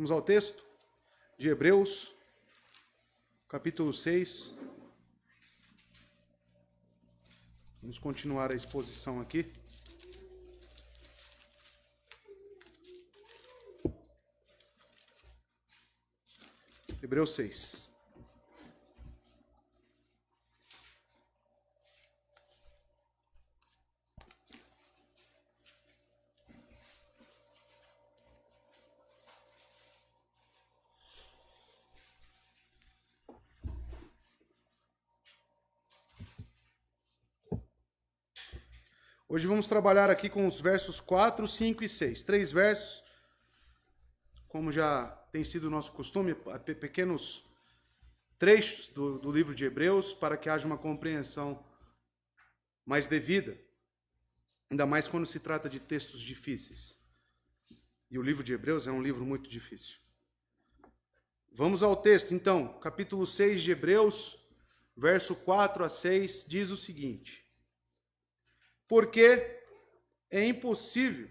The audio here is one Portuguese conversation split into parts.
Vamos ao texto de Hebreus, capítulo 6. Vamos continuar a exposição aqui. Hebreus 6. Hoje vamos trabalhar aqui com os versos 4, 5 e 6. 3 versos, como já tem sido o nosso costume, pequenos trechos do livro de Hebreus, para que haja uma compreensão mais devida, ainda mais quando se trata de textos difíceis. E o livro de Hebreus é um livro muito difícil. Vamos ao texto, então, capítulo 6 de Hebreus, verso 4 a 6, diz o seguinte: porque é impossível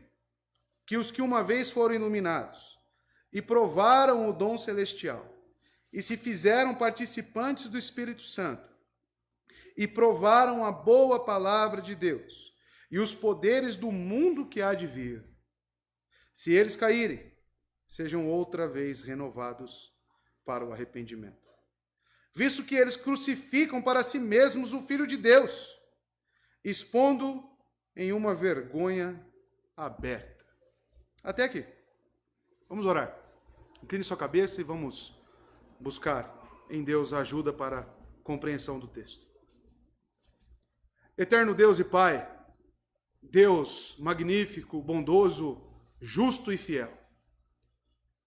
que os que uma vez foram iluminados e provaram o dom celestial e se fizeram participantes do Espírito Santo e provaram a boa palavra de Deus e os poderes do mundo que há de vir, se eles caírem, sejam outra vez renovados para o arrependimento. Visto que eles crucificam para si mesmos o Filho de Deus, expondo em uma vergonha aberta. Até aqui. Vamos orar. Incline sua cabeça e vamos buscar em Deus ajuda para a compreensão do texto. Eterno Deus e Pai, Deus magnífico, bondoso, justo e fiel.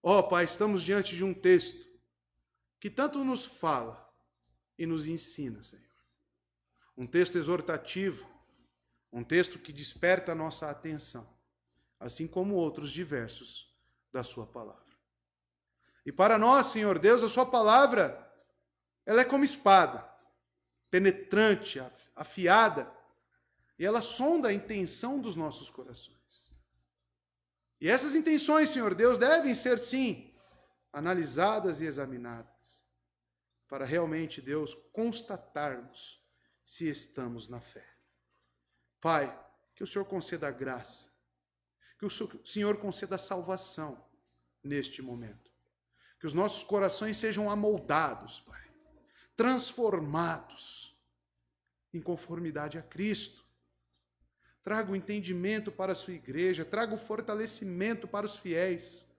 Ó Pai, estamos diante de um texto que tanto nos fala e nos ensina, Senhor. Um texto exortativo, um texto que desperta a nossa atenção, assim como outros diversos da sua palavra. E para nós, Senhor Deus, a sua palavra, ela é como espada, penetrante, afiada, e ela sonda a intenção dos nossos corações. E essas intenções, Senhor Deus, devem ser, sim, analisadas e examinadas, para realmente, Deus, constatarmos se estamos na fé. Pai, que o Senhor conceda a graça, que o Senhor conceda a salvação neste momento. Que os nossos corações sejam amoldados, Pai, transformados em conformidade a Cristo. Traga o entendimento para a sua igreja, traga o fortalecimento para os fiéis.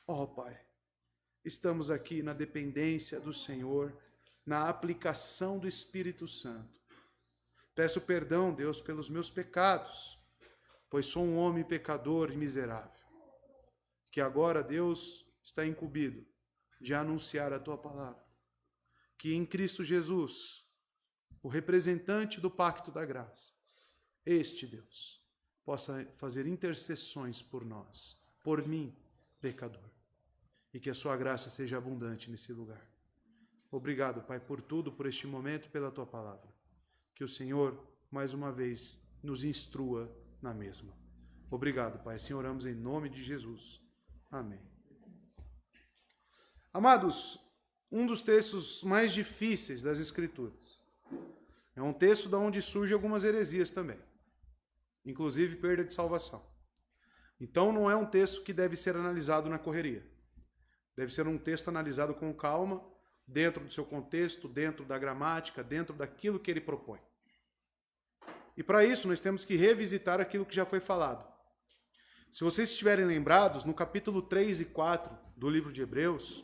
Ó, Pai, estamos aqui na dependência do Senhor, na aplicação do Espírito Santo. Peço perdão, Deus, pelos meus pecados, pois sou um homem pecador e miserável, que agora, Deus, está incumbido de anunciar a Tua palavra, que em Cristo Jesus, o representante do pacto da graça, este, Deus, possa fazer intercessões por nós, por mim, pecador, e que a Sua graça seja abundante nesse lugar. Obrigado, Pai, por tudo, por este momento e pela Tua palavra. Que o Senhor, mais uma vez, nos instrua na mesma. Obrigado, Pai. Assim oramos em nome de Jesus. Amém. Amados, um dos textos mais difíceis das Escrituras. É um texto de onde surgem algumas heresias também. Inclusive perda de salvação. Então não é um texto que deve ser analisado na correria. Deve ser um texto analisado com calma, dentro do seu contexto, dentro da gramática, dentro daquilo que ele propõe. E para isso nós temos que revisitar aquilo que já foi falado. Se vocês estiverem lembrados, no capítulo 3 e 4 do livro de Hebreus,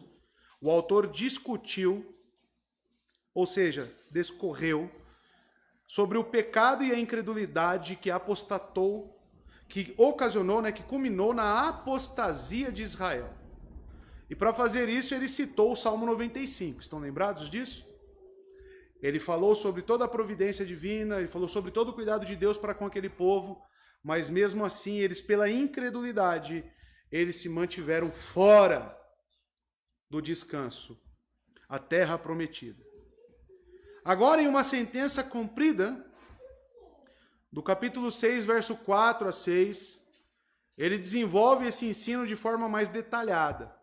o autor discutiu, ou seja, discorreu, sobre o pecado e a incredulidade que apostatou, que ocasionou, que culminou na apostasia de Israel. E para fazer isso, ele citou o Salmo 95. Estão lembrados disso? Ele falou sobre toda a providência divina, ele falou sobre todo o cuidado de Deus para com aquele povo, mas mesmo assim, eles, pela incredulidade, eles se mantiveram fora do descanso, a terra prometida. Agora, em uma sentença cumprida, do capítulo 6, verso 4 a 6, ele desenvolve esse ensino de forma mais detalhada.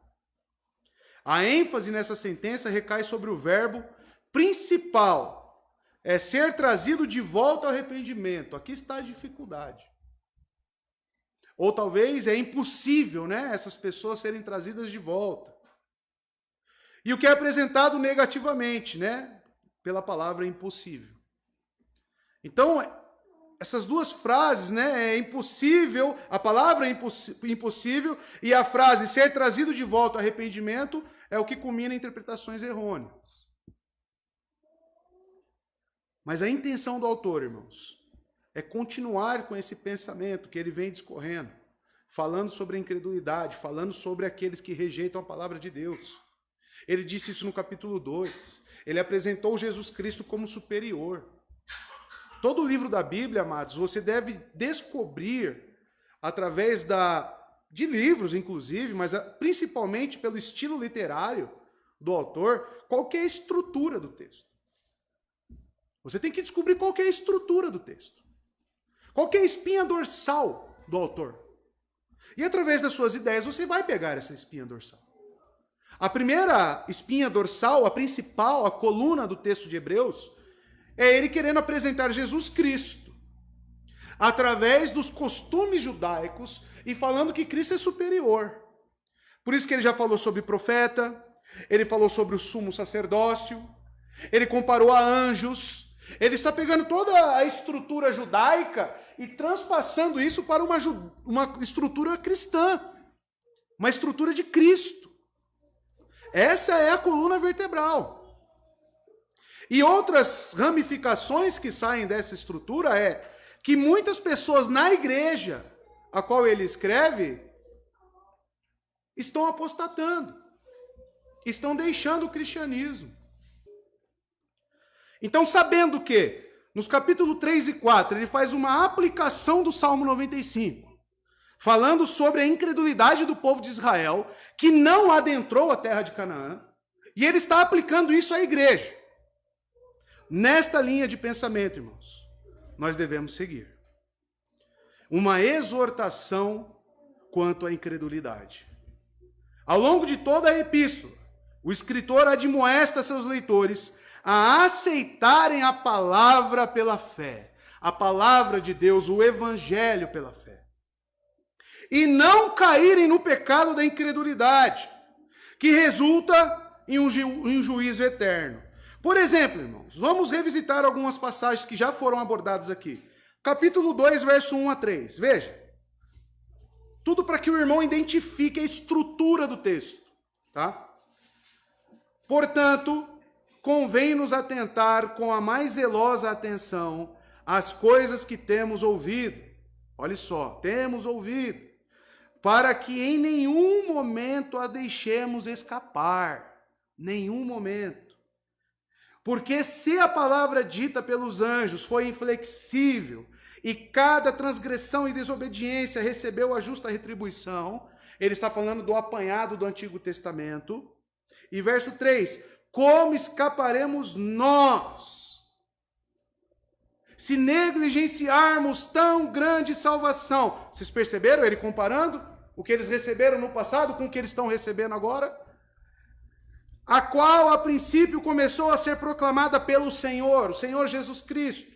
A ênfase nessa sentença recai sobre o verbo principal, é ser trazido de volta ao arrependimento. Aqui está a dificuldade. Ou talvez é impossível, né, essas pessoas serem trazidas de volta. E o que é apresentado negativamente, né, pela palavra impossível. Então, essas duas frases, né, é impossível, a palavra é impossível e a frase ser trazido de volta ao arrependimento é o que culmina em interpretações errôneas. Mas a intenção do autor, irmãos, é continuar com esse pensamento que ele vem discorrendo, falando sobre a incredulidade, falando sobre aqueles que rejeitam a palavra de Deus. Ele disse isso no capítulo 2. Ele apresentou Jesus Cristo como superior. Todo o livro da Bíblia, amados, você deve descobrir, através de livros, inclusive, mas principalmente pelo estilo literário do autor, qual que é a estrutura do texto. Você tem que descobrir qual que é a estrutura do texto. Qual que é a espinha dorsal do autor. E através das suas ideias, você vai pegar essa espinha dorsal. A primeira espinha dorsal, a principal, a coluna do texto de Hebreus, é ele querendo apresentar Jesus Cristo, através dos costumes judaicos, e falando que Cristo é superior. Por isso que ele já falou sobre profeta, ele falou sobre o sumo sacerdócio, ele comparou a anjos, ele está pegando toda a estrutura judaica e transpassando isso para uma estrutura cristã, uma estrutura de Cristo. Essa é a coluna vertebral. E outras ramificações que saem dessa estrutura é que muitas pessoas na igreja a qual ele escreve estão apostatando, estão deixando o cristianismo. Então, sabendo que nos capítulos 3 e 4 ele faz uma aplicação do Salmo 95, falando sobre a incredulidade do povo de Israel, que não adentrou a terra de Canaã, e ele está aplicando isso à igreja. Nesta linha de pensamento, irmãos, nós devemos seguir uma exortação quanto à incredulidade. Ao longo de toda a epístola, o escritor admoesta seus leitores a aceitarem a palavra pela fé, a palavra de Deus, o evangelho pela fé, e não caírem no pecado da incredulidade, que resulta em um juízo eterno. Por exemplo, irmãos, vamos revisitar algumas passagens que já foram abordadas aqui. Capítulo 2, verso 1 a 3. Veja. Tudo para que o irmão identifique a estrutura do texto. Tá? Portanto, convém-nos atentar com a mais zelosa atenção às coisas que temos ouvido. Olha só, temos ouvido. Para que em nenhum momento a deixemos escapar. Nenhum momento. Porque se a palavra dita pelos anjos foi inflexível e cada transgressão e desobediência recebeu a justa retribuição, ele está falando do apanhado do Antigo Testamento. E verso 3, como escaparemos nós, se negligenciarmos tão grande salvação? Vocês perceberam ele comparando o que eles receberam no passado com o que eles estão recebendo agora? A qual a princípio começou a ser proclamada pelo Senhor, o Senhor Jesus Cristo,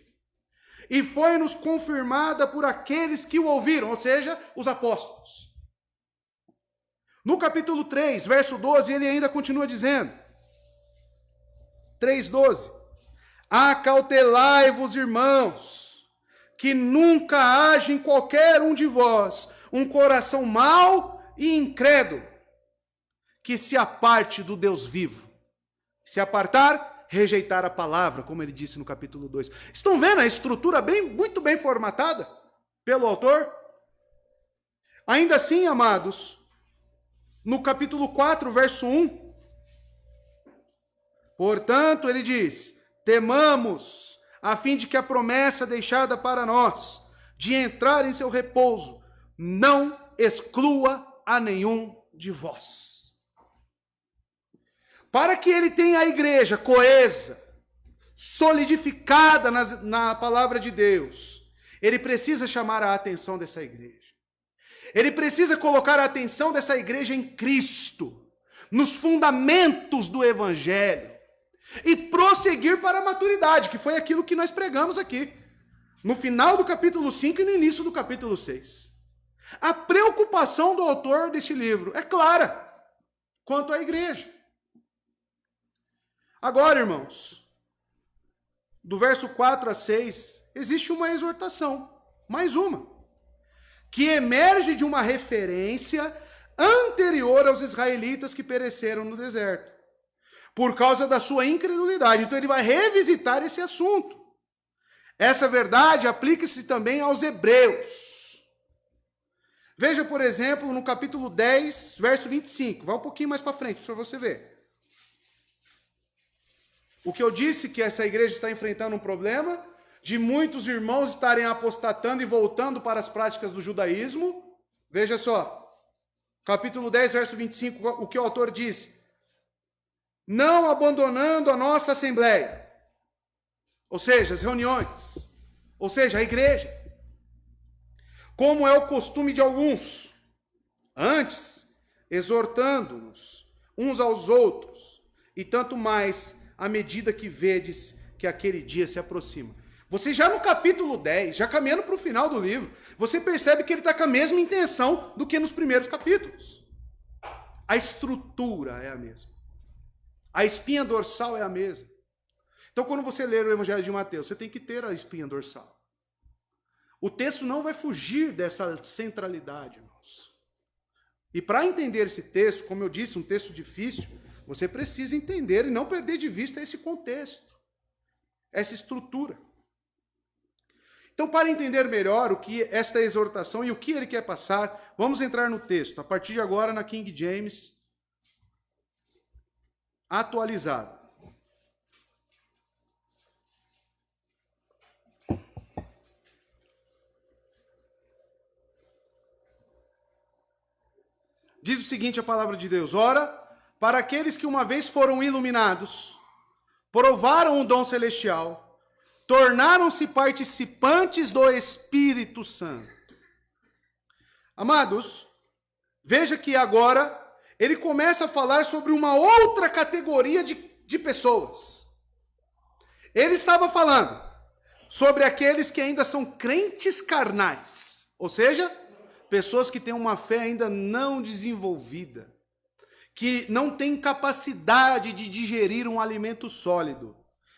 e foi-nos confirmada por aqueles que o ouviram, ou seja, os apóstolos. No capítulo 3, verso 12, ele ainda continua dizendo, 3:12, acautelai-vos, irmãos, que nunca haja em qualquer um de vós um coração mau e incrédulo, que se aparte do Deus vivo. Se apartar, rejeitar a palavra, como ele disse no capítulo 2. Estão vendo a estrutura muito bem formatada pelo autor? Ainda assim, amados, no capítulo 4, verso 1, portanto, ele diz, temamos, a fim de que a promessa deixada para nós, de entrar em seu repouso, não exclua a nenhum de vós. Para que ele tenha a igreja coesa, solidificada na palavra de Deus, ele precisa chamar a atenção dessa igreja. Ele precisa colocar a atenção dessa igreja em Cristo. nos fundamentos do Evangelho e prosseguir para a maturidade, que foi aquilo que nós pregamos aqui, no final do capítulo 5 e no início do capítulo 6. A preocupação do autor deste livro é clara quanto à igreja. Agora, irmãos, do verso 4 a 6, existe uma exortação, mais uma, que emerge de uma referência anterior aos israelitas que pereceram no deserto, por causa da sua incredulidade. Então ele vai revisitar esse assunto. Essa verdade aplica-se também aos hebreus. Veja, por exemplo, no capítulo 10, verso 25. Vai um pouquinho mais para frente para você ver. O que eu disse que essa igreja está enfrentando um problema de muitos irmãos estarem apostatando e voltando para as práticas do judaísmo. Veja só, capítulo 10, verso 25, o que o autor diz: não abandonando a nossa assembleia, ou seja, as reuniões, ou seja, a igreja, como é o costume de alguns, antes, exortando-nos uns aos outros, e tanto mais à medida que vedes que aquele dia se aproxima. Você já no capítulo 10, já caminhando para o final do livro, você percebe que ele está com a mesma intenção do que nos primeiros capítulos. A estrutura é a mesma. A espinha dorsal é a mesma. Então, quando você ler o Evangelho de Mateus, você tem que ter a espinha dorsal. O texto não vai fugir dessa centralidade, irmãos. E para entender esse texto, como eu disse, um texto difícil, você precisa entender e não perder de vista esse contexto, essa estrutura. Então, para entender melhor o que esta exortação e o que ele quer passar, vamos entrar no texto, a partir de agora na King James atualizada. Diz o seguinte a palavra de Deus: ora, para aqueles que uma vez foram iluminados, provaram o dom celestial, tornaram-se participantes do Espírito Santo. Amados, veja que agora ele começa a falar sobre uma outra categoria de pessoas. Ele estava falando sobre aqueles que ainda são crentes carnais, ou seja, pessoas que têm uma fé ainda não desenvolvida, que não têm capacidade de digerir um alimento sólido.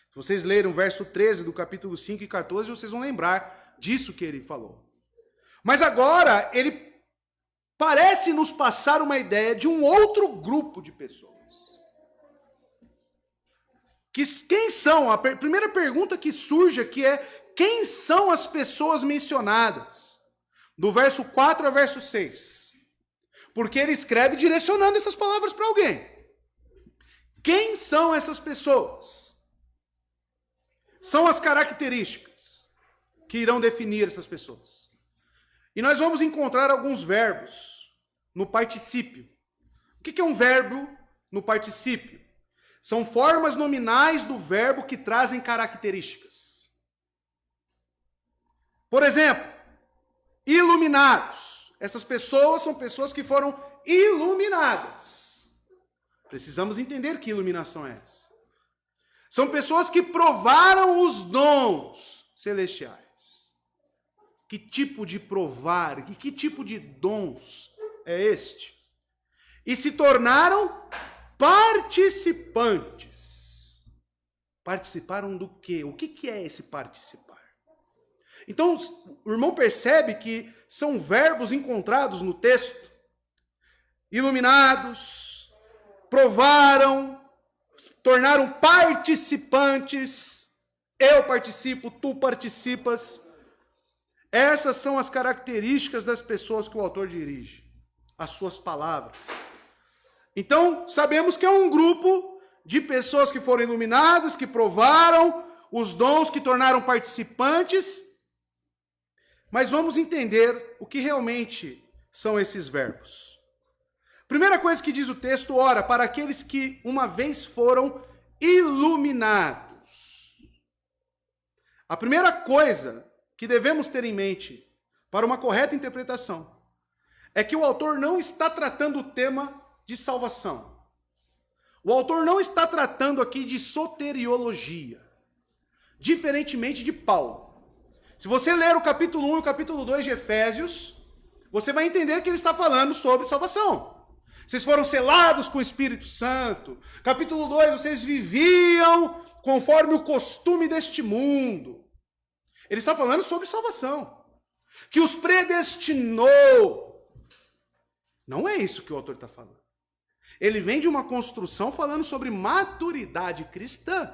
Se vocês lerem o verso 13 do capítulo 5 e 14, vocês vão lembrar disso que ele falou. Mas agora, ele parece nos passar uma ideia de um outro grupo de pessoas. Quem são? A primeira pergunta que surge aqui é: quem são as pessoas mencionadas? Do verso 4 ao verso 6. Porque ele escreve direcionando essas palavras para alguém. Quem são essas pessoas? São as características que irão definir essas pessoas. E nós vamos encontrar alguns verbos no particípio. O que é um verbo no particípio? São formas nominais do verbo que trazem características. Por exemplo, iluminados. Essas pessoas são pessoas que foram iluminadas. Precisamos entender que iluminação é essa. São pessoas que provaram os dons celestiais. Que tipo de provar, que tipo de dons é este? E se tornaram participantes. Participaram do quê? O que é esse participar? Então, o irmão percebe que são verbos encontrados no texto. Iluminados, provaram, tornaram participantes. Eu participo, tu participas. Essas são as características das pessoas que o autor dirige, as suas palavras. Então, sabemos que é um grupo de pessoas que foram iluminadas, que provaram os dons, que tornaram participantes. Mas vamos entender o que realmente são esses verbos. Primeira coisa que diz o texto: ora, para aqueles que uma vez foram iluminados. A primeira coisa que devemos ter em mente para uma correta interpretação é que o autor não está tratando o tema de salvação. O autor não está tratando aqui de soteriologia, diferentemente de Paulo. Se você ler o capítulo 1 e o capítulo 2 de Efésios, você vai entender que ele está falando sobre salvação. Vocês foram selados com o Espírito Santo. Capítulo 2, vocês viviam conforme o costume deste mundo. Ele está falando sobre salvação. Que os predestinou. Não é isso que o autor está falando. Ele vem de uma construção falando sobre maturidade cristã.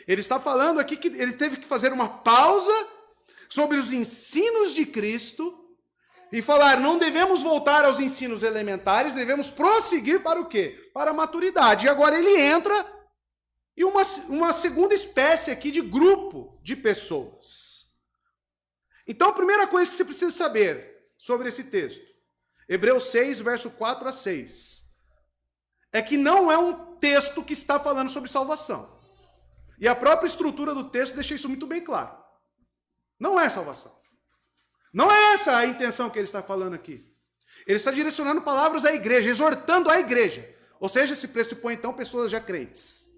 Ele está falando aqui que ele teve que fazer uma pausa sobre os ensinos de Cristo e falar, não devemos voltar aos ensinos elementares, devemos prosseguir para o quê? Para a maturidade. E agora ele entra em uma segunda espécie aqui de grupo de pessoas. Então a primeira coisa que você precisa saber sobre esse texto, Hebreus 6, verso 4 a 6, é que não é um texto que está falando sobre salvação. E a própria estrutura do texto deixa isso muito bem claro. Não é salvação. Não é essa a intenção que ele está falando aqui. Ele está direcionando palavras à igreja, exortando a igreja. Ou seja, se pressupõe então pessoas já crentes.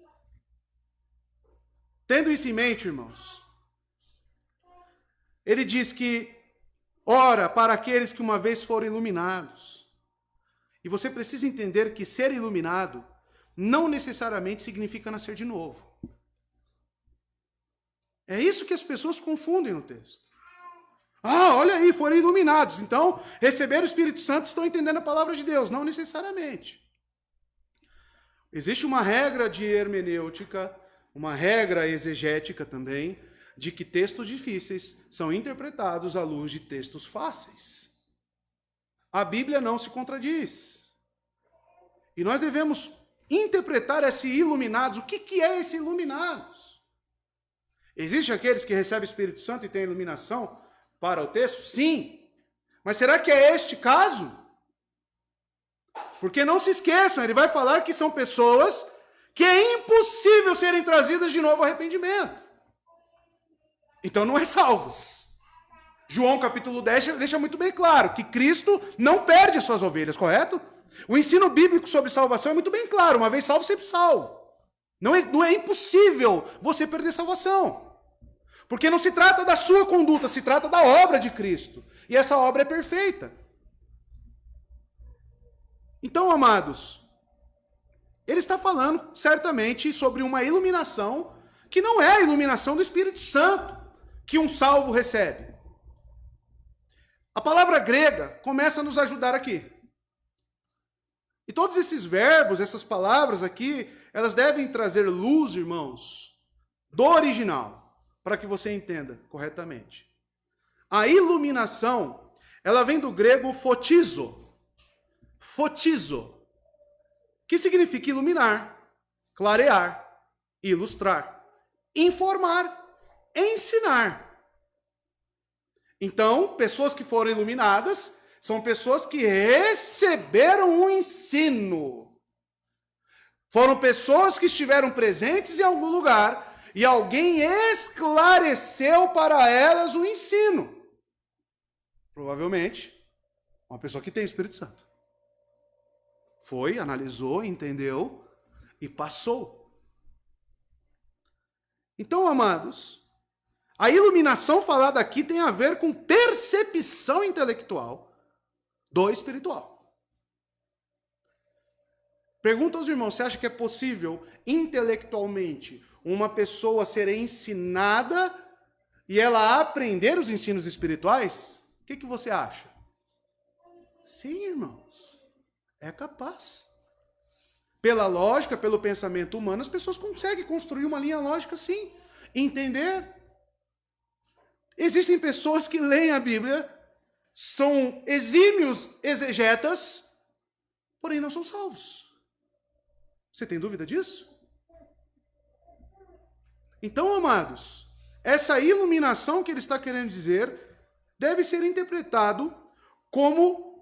Tendo isso em mente, irmãos, ele diz que ora para aqueles que uma vez foram iluminados. E você precisa entender que ser iluminado não necessariamente significa nascer de novo. É isso que as pessoas confundem no texto. Ah, olha aí, foram iluminados. Então, receberam o Espírito Santo, estão entendendo a palavra de Deus. Não necessariamente. Existe uma regra de hermenêutica, uma regra exegética também, de que textos difíceis são interpretados à luz de textos fáceis. A Bíblia não se contradiz. E nós devemos interpretar esse iluminados. O que é esse iluminados? Existem aqueles que recebem o Espírito Santo e têm iluminação para o texto? Sim. Mas será que é este caso? Porque não se esqueçam, ele vai falar que são pessoas que é impossível serem trazidas de novo ao arrependimento. Então não é salvos. João capítulo 10 deixa muito bem claro que Cristo não perde as suas ovelhas, correto? O ensino bíblico sobre salvação é muito bem claro. Uma vez salvo, sempre salvo. Não é impossível você perder salvação. Porque não se trata da sua conduta, se trata da obra de Cristo. E essa obra é perfeita. Então, amados, ele está falando certamente sobre uma iluminação que não é a iluminação do Espírito Santo que um salvo recebe. A palavra grega começa a nos ajudar aqui. E todos esses verbos, essas palavras aqui, elas devem trazer luz, irmãos, do original, para que você entenda corretamente. A iluminação, ela vem do grego fotizo. Fotizo, que significa iluminar, clarear, ilustrar, informar, ensinar. Então, pessoas que foram iluminadas são pessoas que receberam um ensino. Foram pessoas que estiveram presentes em algum lugar e alguém esclareceu para elas o ensino. Provavelmente, uma pessoa que tem Espírito Santo. Foi, analisou, entendeu e passou. Então, amados, a iluminação falada aqui tem a ver com percepção intelectual do espiritual. Pergunta aos irmãos, você acha que é possível intelectualmente uma pessoa ser ensinada e ela aprender os ensinos espirituais? O que você acha? Sim, irmãos. É capaz. Pela lógica, pelo pensamento humano, as pessoas conseguem construir uma linha lógica, sim. Entender. Existem pessoas que leem a Bíblia, são exímios exegetas, porém não são salvos. Você tem dúvida disso? Então, amados, essa iluminação que ele está querendo dizer deve ser interpretado como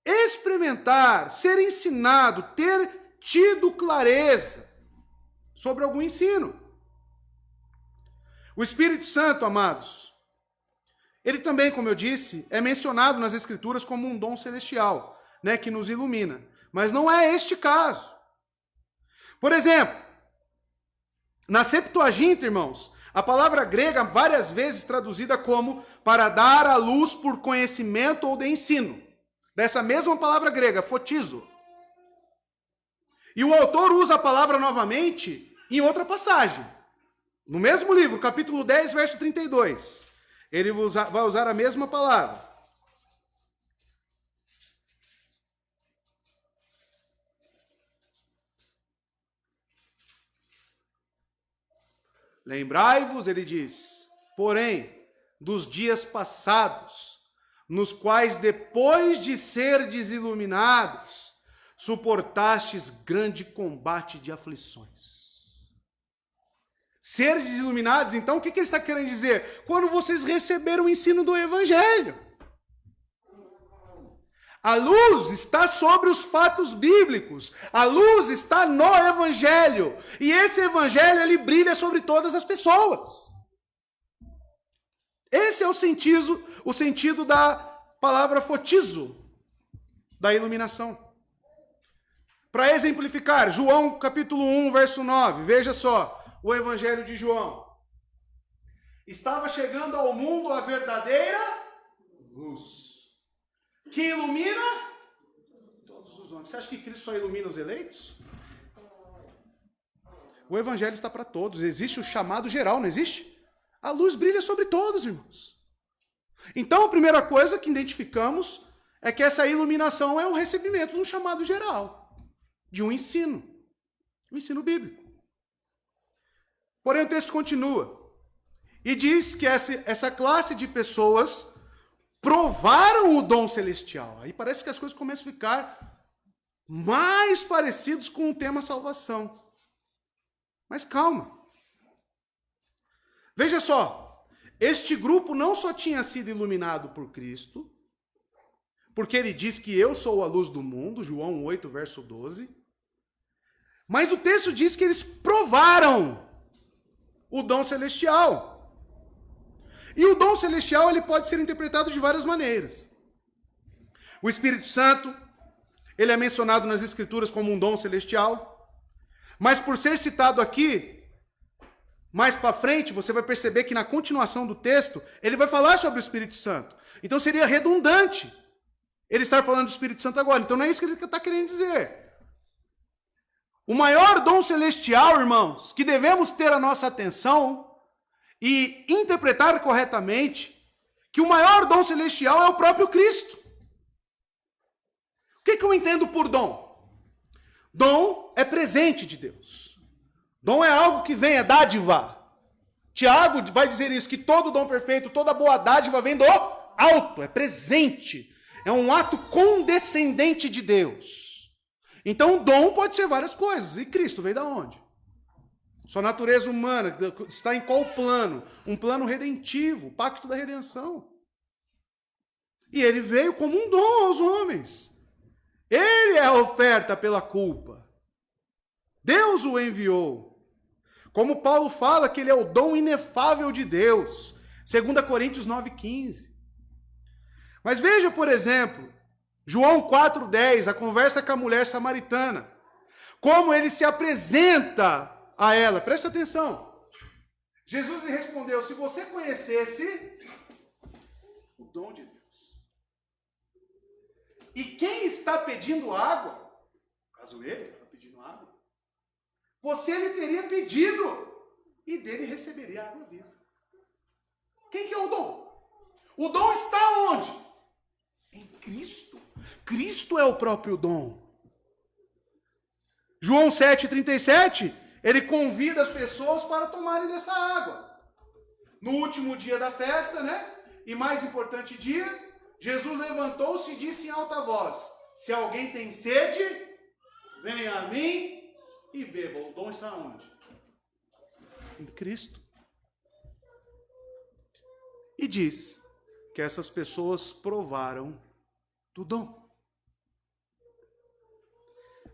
experimentar, ser ensinado, ter tido clareza sobre algum ensino. O Espírito Santo, amados, ele também, como eu disse, é mencionado nas Escrituras como um dom celestial, né, que nos ilumina. Mas não é este caso. Por exemplo, na Septuaginta, irmãos, a palavra grega várias vezes traduzida como para dar à luz por conhecimento ou de ensino. Dessa mesma palavra grega, fotizo. E o autor usa a palavra novamente em outra passagem. No mesmo livro, capítulo 10, verso 32. Ele vai usar a mesma palavra. Lembrai-vos, ele diz, porém, dos dias passados, nos quais, depois de serdes iluminados, suportastes grande combate de aflições. Serdes iluminados, então, o que ele está querendo dizer? Quando vocês receberam o ensino do Evangelho. A luz está sobre os fatos bíblicos. A luz está no Evangelho. E esse Evangelho, ele brilha sobre todas as pessoas. Esse é o sentido da palavra fotizo, da iluminação. Para exemplificar, João capítulo 1, verso 9. Veja só, o Evangelho de João. Estava chegando ao mundo a verdadeira luz, que ilumina todos os homens. Você acha que Cristo só ilumina os eleitos? O Evangelho está para todos. Existe o chamado geral, não existe? A luz brilha sobre todos, irmãos. Então, a primeira coisa que identificamos é que essa iluminação é o recebimento de um chamado geral, de um ensino bíblico. Porém, o texto continua e diz que essa classe de pessoas provaram o dom celestial. Aí parece que as coisas começam a ficar mais parecidas com o tema salvação. Mas calma. Veja só, este grupo não só tinha sido iluminado por Cristo, porque ele diz que eu sou a luz do mundo, João 8, verso 12, mas o texto diz que eles provaram o dom celestial. E o dom celestial ele pode ser interpretado de várias maneiras. O Espírito Santo, ele é mencionado nas Escrituras como um dom celestial, mas por ser citado aqui, mais para frente, você vai perceber que na continuação do texto, ele vai falar sobre o Espírito Santo. Então seria redundante ele estar falando do Espírito Santo agora. Então não é isso que ele está querendo dizer. O maior dom celestial, irmãos, que devemos ter a nossa atenção e interpretar corretamente, que o maior dom celestial é o próprio Cristo. O que eu entendo por dom? Dom é presente de Deus. Dom é algo que vem, é dádiva. Tiago vai dizer isso, que todo dom perfeito, toda boa dádiva vem do alto, é presente. É um ato condescendente de Deus. Então, dom pode ser várias coisas. E Cristo veio da onde? Sua natureza humana está em qual plano? Um plano redentivo, o pacto da redenção. E ele veio como um dom aos homens. Ele é a oferta pela culpa. Deus o enviou. Como Paulo fala que ele é o dom inefável de Deus. 2 Coríntios 9,15. Mas veja, por exemplo, João 4,10, a conversa com a mulher samaritana. Como ele se apresenta a ela. Presta atenção. Jesus lhe respondeu, se você conhecesse o dom de Deus. E quem está pedindo água, no caso ele estava pedindo água, você lhe teria pedido e dele receberia água viva. Quem que é o dom? O dom está onde? Em Cristo. Cristo é o próprio dom. João 7,37, ele convida as pessoas para tomarem dessa água. No último dia da festa, né? E mais importante dia, Jesus levantou-se e disse em alta voz, se alguém tem sede, venha a mim e beba. O dom está onde? Em Cristo. E diz que essas pessoas provaram do dom.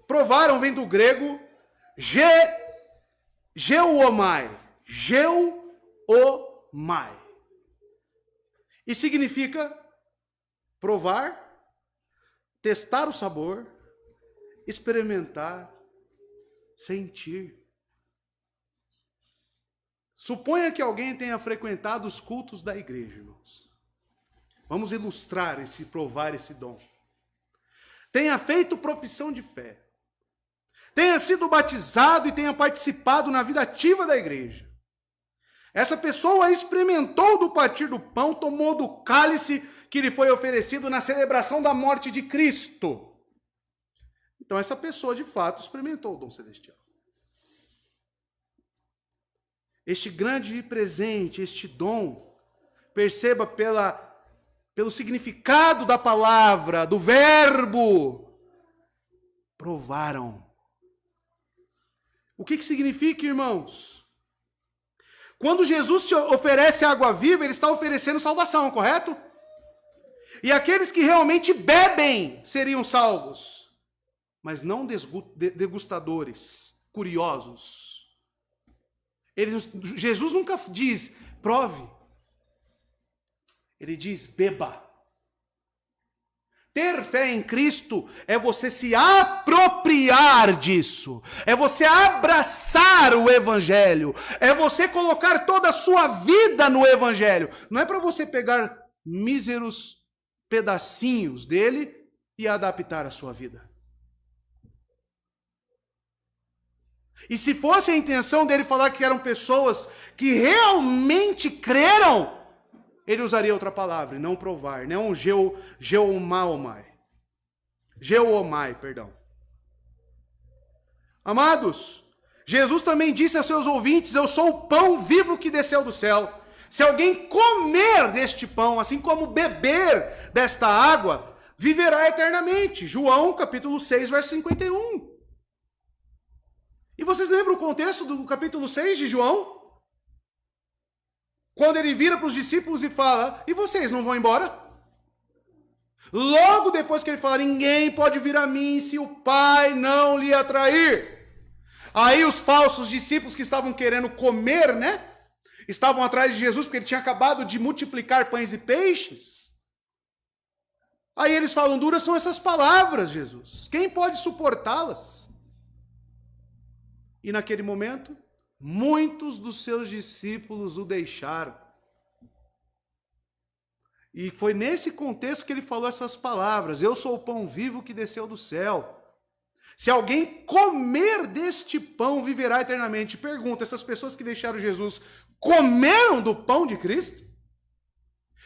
Provaram vem do grego geomai. Geomai. E significa provar, testar o sabor, experimentar, sentir. Suponha que alguém tenha frequentado os cultos da igreja, irmãos. Vamos ilustrar provar esse dom. Tenha feito profissão de fé. Tenha sido batizado e tenha participado na vida ativa da igreja. Essa pessoa experimentou do partir do pão, tomou do cálice que lhe foi oferecido na celebração da morte de Cristo. Então essa pessoa de fato experimentou o dom celestial. Este grande presente, este dom, perceba pelo significado da palavra, do verbo, provaram. O que significa, irmãos? Quando Jesus se oferece água viva, ele está oferecendo salvação, correto? E aqueles que realmente bebem seriam salvos, mas não degustadores, curiosos. Jesus nunca diz, prove. Ele diz, beba. Ter fé em Cristo é você se apropriar disso. É você abraçar o Evangelho. É você colocar toda a sua vida no Evangelho. Não é para você pegar míseros pedacinhos dele e adaptar a sua vida. E se fosse a intenção dele falar que eram pessoas que realmente creram, ele usaria outra palavra, e não provar, não geomai, perdão. Amados, Jesus também disse aos seus ouvintes, eu sou o pão vivo que desceu do céu. Se alguém comer deste pão, assim como beber desta água, viverá eternamente. João capítulo 6, verso 51. E vocês lembram o contexto do capítulo 6 de João? Quando ele vira para os discípulos e fala, e vocês não vão embora? Logo depois que ele fala, ninguém pode vir a mim se o Pai não lhe atrair. Aí os falsos discípulos que estavam querendo comer, né? Estavam atrás de Jesus porque ele tinha acabado de multiplicar pães e peixes. Aí eles falam, duras são essas palavras, Jesus. Quem pode suportá-las? E naquele momento, muitos dos seus discípulos o deixaram. E foi nesse contexto que ele falou essas palavras. Eu sou o pão vivo que desceu do céu. Se alguém comer deste pão, viverá eternamente. Pergunta, essas pessoas que deixaram Jesus, comeram do pão de Cristo?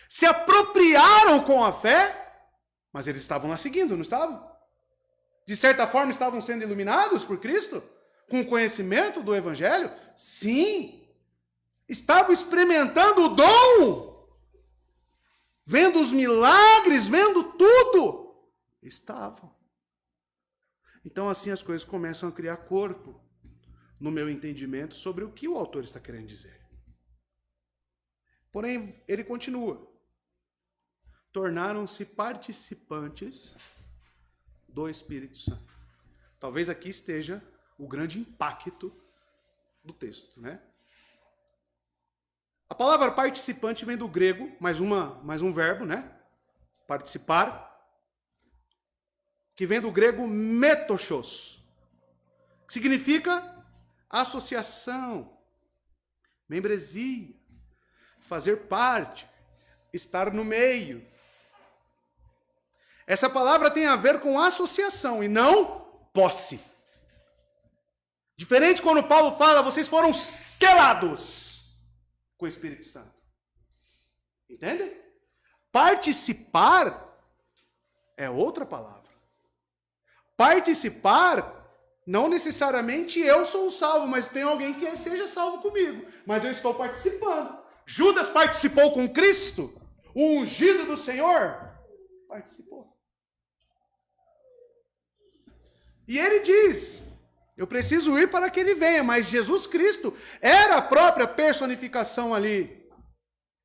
Se apropriaram com a fé? Mas eles estavam lá seguindo, não estavam? De certa forma, estavam sendo iluminados por Cristo? Com o conhecimento do Evangelho? Sim. Estavam experimentando o dom. Vendo os milagres, vendo tudo. Estavam. Então assim as coisas começam a criar corpo, no meu entendimento, sobre o que o autor está querendo dizer. Porém, ele continua. Tornaram-se participantes do Espírito Santo. Talvez aqui esteja o grande impacto do texto, né? A palavra participante vem do grego, mais um verbo, né? Participar, que vem do grego metochos, que significa associação, membresia, fazer parte, estar no meio. Essa palavra tem a ver com associação e não posse. Diferente quando Paulo fala, vocês foram selados com o Espírito Santo. Entende? Participar é outra palavra. Participar, não necessariamente eu sou salvo, mas tem alguém que seja salvo comigo. Mas eu estou participando. Judas participou com Cristo, o ungido do Senhor, participou. E ele diz, eu preciso ir para que ele venha, mas Jesus Cristo era a própria personificação ali,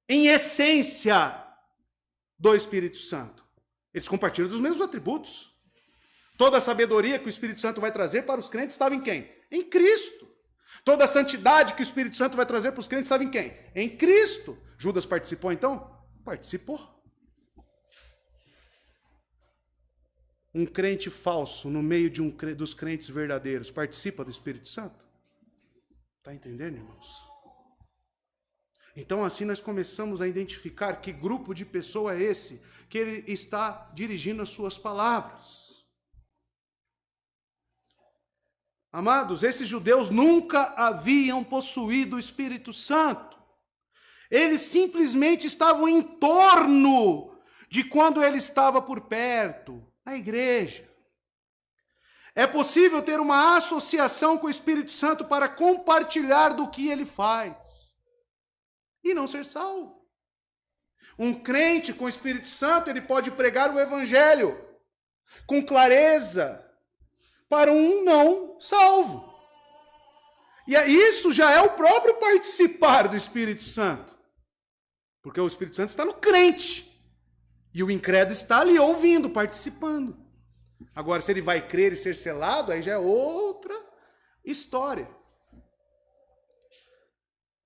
em essência, do Espírito Santo. Eles compartilham dos mesmos atributos. Toda a sabedoria que o Espírito Santo vai trazer para os crentes estava em quem? Em Cristo. Toda a santidade que o Espírito Santo vai trazer para os crentes estava em quem? Em Cristo. Judas participou então? Participou. um crente falso no meio dos crentes verdadeiros participa do Espírito Santo? Está entendendo, irmãos? Então assim nós começamos a identificar que grupo de pessoa é esse que ele está dirigindo as suas palavras. Amados, esses judeus nunca haviam possuído o Espírito Santo. Eles simplesmente estavam em torno de quando ele estava por perto, na igreja. É possível ter uma associação com o Espírito Santo para compartilhar do que ele faz e não ser salvo. Um crente com o Espírito Santo, ele pode pregar o Evangelho com clareza para um não salvo. E isso já é o próprio participar do Espírito Santo. Porque o Espírito Santo está no crente. E o incrédulo está ali ouvindo, participando. Agora, se ele vai crer e ser selado, aí já é outra história.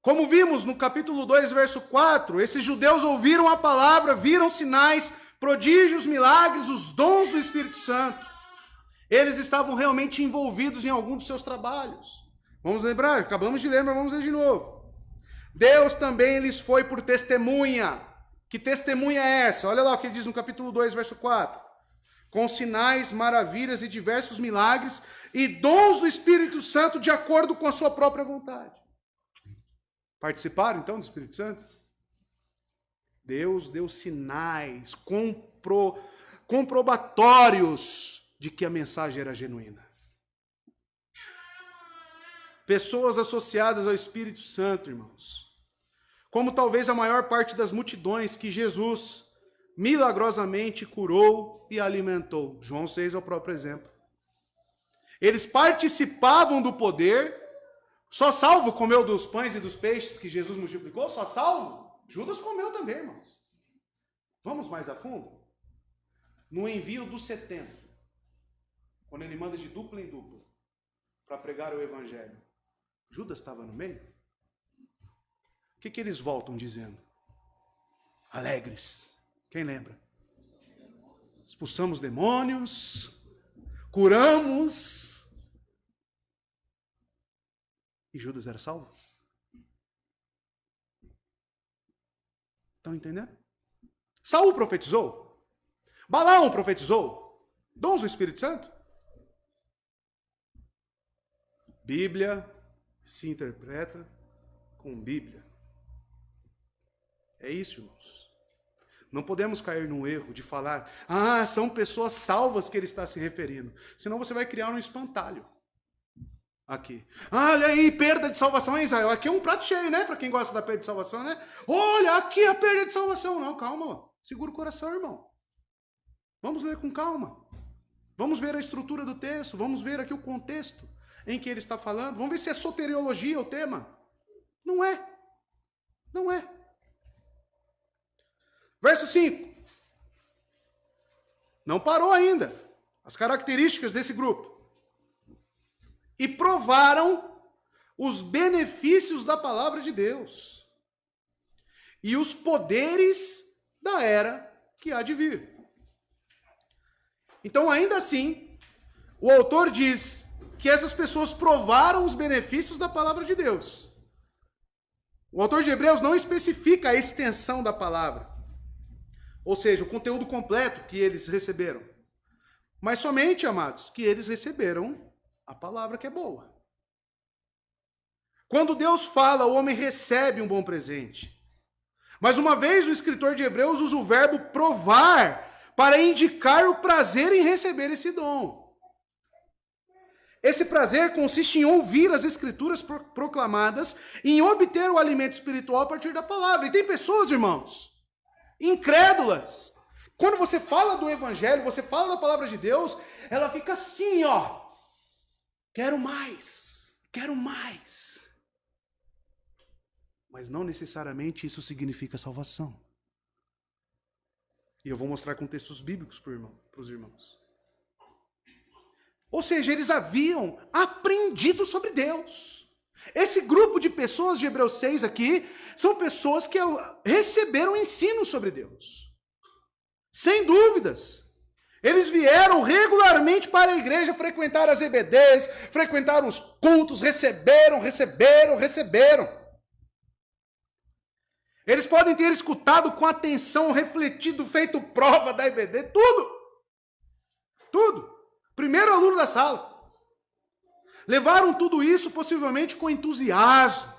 Como vimos no capítulo 2, verso 4, esses judeus ouviram a palavra, viram sinais, prodígios, milagres, os dons do Espírito Santo. Eles estavam realmente envolvidos em algum dos seus trabalhos. Vamos lembrar, acabamos de ler, mas vamos ler de novo. Deus também lhes foi por testemunha. Que testemunha é essa? Olha lá o que ele diz no capítulo 2, verso 4. Com sinais, maravilhas e diversos milagres e dons do Espírito Santo de acordo com a sua própria vontade. Participaram então do Espírito Santo? Deus deu sinais comprobatórios de que a mensagem era genuína. Pessoas associadas ao Espírito Santo, irmãos. Como talvez a maior parte das multidões que Jesus milagrosamente curou e alimentou. João 6 é o próprio exemplo. Eles participavam do poder. Só salvo comeu dos pães e dos peixes que Jesus multiplicou? Só salvo? Judas comeu também, irmãos. Vamos mais a fundo? No envio dos 70, quando ele manda de dupla em dupla para pregar o Evangelho, Judas estava no meio? O que eles voltam dizendo? Alegres. Quem lembra? Expulsamos demônios, curamos. E Judas era salvo? Estão entendendo? Saul profetizou? Balaão profetizou? Dons do Espírito Santo? Bíblia se interpreta com Bíblia. É isso, irmãos. Não podemos cair num erro de falar, são pessoas salvas que ele está se referindo. Senão você vai criar um espantalho. Aqui. Olha aí, perda de salvação em Israel. Aqui é um prato cheio, né? Para quem gosta da perda de salvação, né? Olha, aqui a perda de salvação. Não, calma. Segura o coração, irmão. Vamos ler com calma. Vamos ver a estrutura do texto. Vamos ver aqui o contexto em que ele está falando. Vamos ver se é soteriologia o tema. Não é. Não é. Verso 5. Não parou ainda. As características desse grupo. E provaram os benefícios da palavra de Deus e os poderes da era que há de vir. Então, ainda assim, o autor diz que essas pessoas provaram os benefícios da palavra de Deus. O autor de Hebreus não especifica a extensão da palavra, ou seja, o conteúdo completo que eles receberam, mas somente, amados, que eles receberam a palavra que é boa. Quando Deus fala, o homem recebe um bom presente. Mas uma vez o escritor de Hebreus usa o verbo provar para indicar o prazer em receber esse dom. Esse prazer consiste em ouvir as escrituras proclamadas e em obter o alimento espiritual a partir da palavra. E tem pessoas, irmãos, incrédulas. Quando você fala do evangelho, você fala da palavra de Deus, ela fica assim, ó. Quero mais, quero mais. Mas não necessariamente isso significa salvação. E eu vou mostrar com textos bíblicos para os irmãos. Ou seja, eles haviam aprendido sobre Deus. Esse grupo de pessoas de Hebreus 6 aqui, são pessoas que receberam ensino sobre Deus. Sem dúvidas. Eles vieram regularmente para a igreja, frequentar as EBDs, frequentar os cultos, receberam. Eles podem ter escutado com atenção, refletido, feito prova da EBD, tudo. Primeiro aluno da sala. Levaram tudo isso possivelmente com entusiasmo,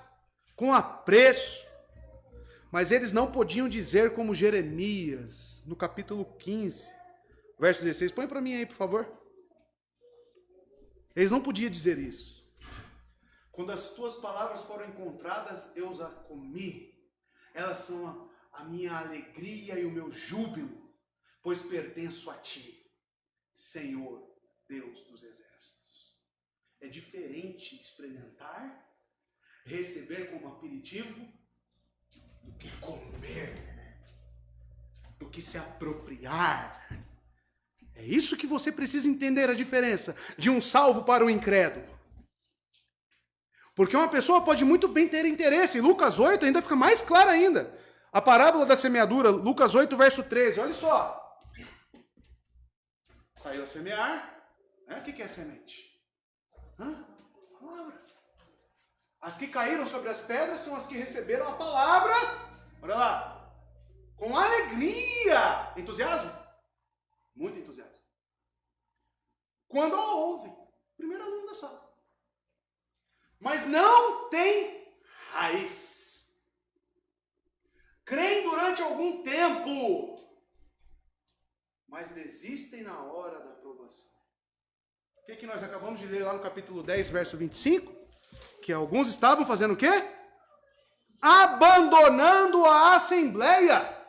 com apreço. Mas eles não podiam dizer como Jeremias, no capítulo 15, verso 16. Põe para mim aí, por favor. Eles não podiam dizer isso. Quando as tuas palavras foram encontradas, eu as comi. Elas são a minha alegria e o meu júbilo, pois pertenço a ti, Senhor, Deus dos exércitos. É diferente experimentar, receber como aperitivo, do que comer, do que se apropriar. É isso que você precisa entender a diferença de um salvo para o incrédulo. Porque uma pessoa pode muito bem ter interesse. Em Lucas 8 ainda fica mais claro ainda. A parábola da semeadura, Lucas 8, verso 13. Olha só. Saiu a semear. O que é semente? Palavra. As que caíram sobre as pedras são as que receberam a palavra. Olha lá. Com alegria. Entusiasmo? Muito entusiasmo. Quando a ouvem. Primeiro aluno da sala. Mas não tem raiz. Creem durante algum tempo, mas desistem na hora da aprovação. O que nós acabamos de ler lá no capítulo 10, verso 25? Que alguns estavam fazendo o quê? Abandonando a assembleia.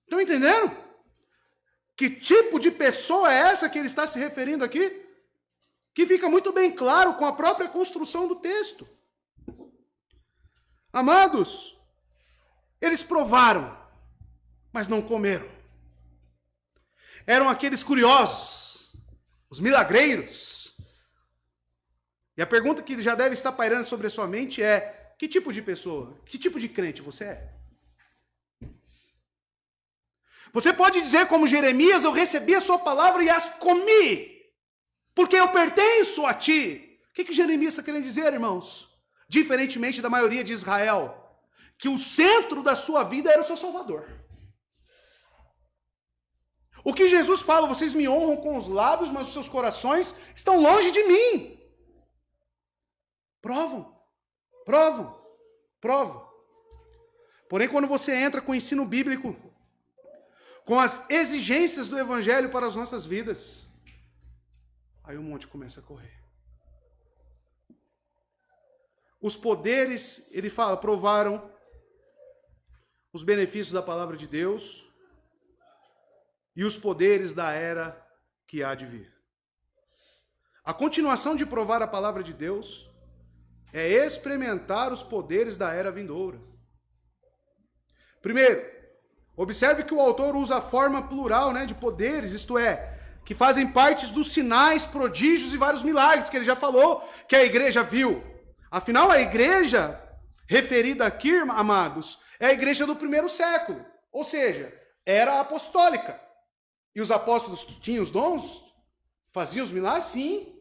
Estão entendendo? Que tipo de pessoa é essa que ele está se referindo aqui? Que fica muito bem claro com a própria construção do texto. Amados, eles provaram, mas não comeram. Eram aqueles curiosos, os milagreiros. E a pergunta que já deve estar pairando sobre a sua mente é: que tipo de pessoa, que tipo de crente você é? Você pode dizer como Jeremias: eu recebi a sua palavra e as comi, porque eu pertenço a ti. O que Jeremias está querendo dizer, irmãos? Diferentemente da maioria de Israel, que o centro da sua vida era o seu Salvador. O que Jesus fala: vocês me honram com os lábios, mas os seus corações estão longe de mim. Provam. Porém, quando você entra com o ensino bíblico, com as exigências do evangelho para as nossas vidas, aí o monte começa a correr. Os poderes, ele fala, provaram os benefícios da palavra de Deus e os poderes da era que há de vir. A continuação de provar a palavra de Deus é experimentar os poderes da era vindoura. Primeiro, observe que o autor usa a forma plural, de poderes, isto é, que fazem parte dos sinais, prodígios e vários milagres que ele já falou que a igreja viu. Afinal, a igreja referida aqui, amados, é a igreja do primeiro século, ou seja, era apostólica. E os apóstolos tinham os dons? Faziam os milagres? Sim.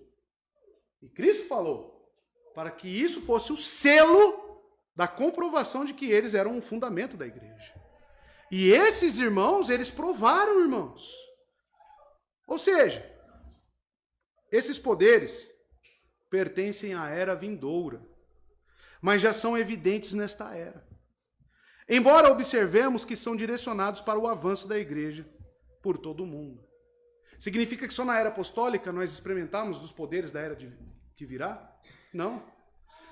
E Cristo falou, para que isso fosse o selo da comprovação de que eles eram o fundamento da igreja. E esses irmãos, eles provaram, irmãos. Ou seja, esses poderes pertencem à era vindoura, mas já são evidentes nesta era. Embora observemos que são direcionados para o avanço da igreja por todo o mundo. Significa que só na era apostólica nós experimentamos dos poderes da era que virá? Não.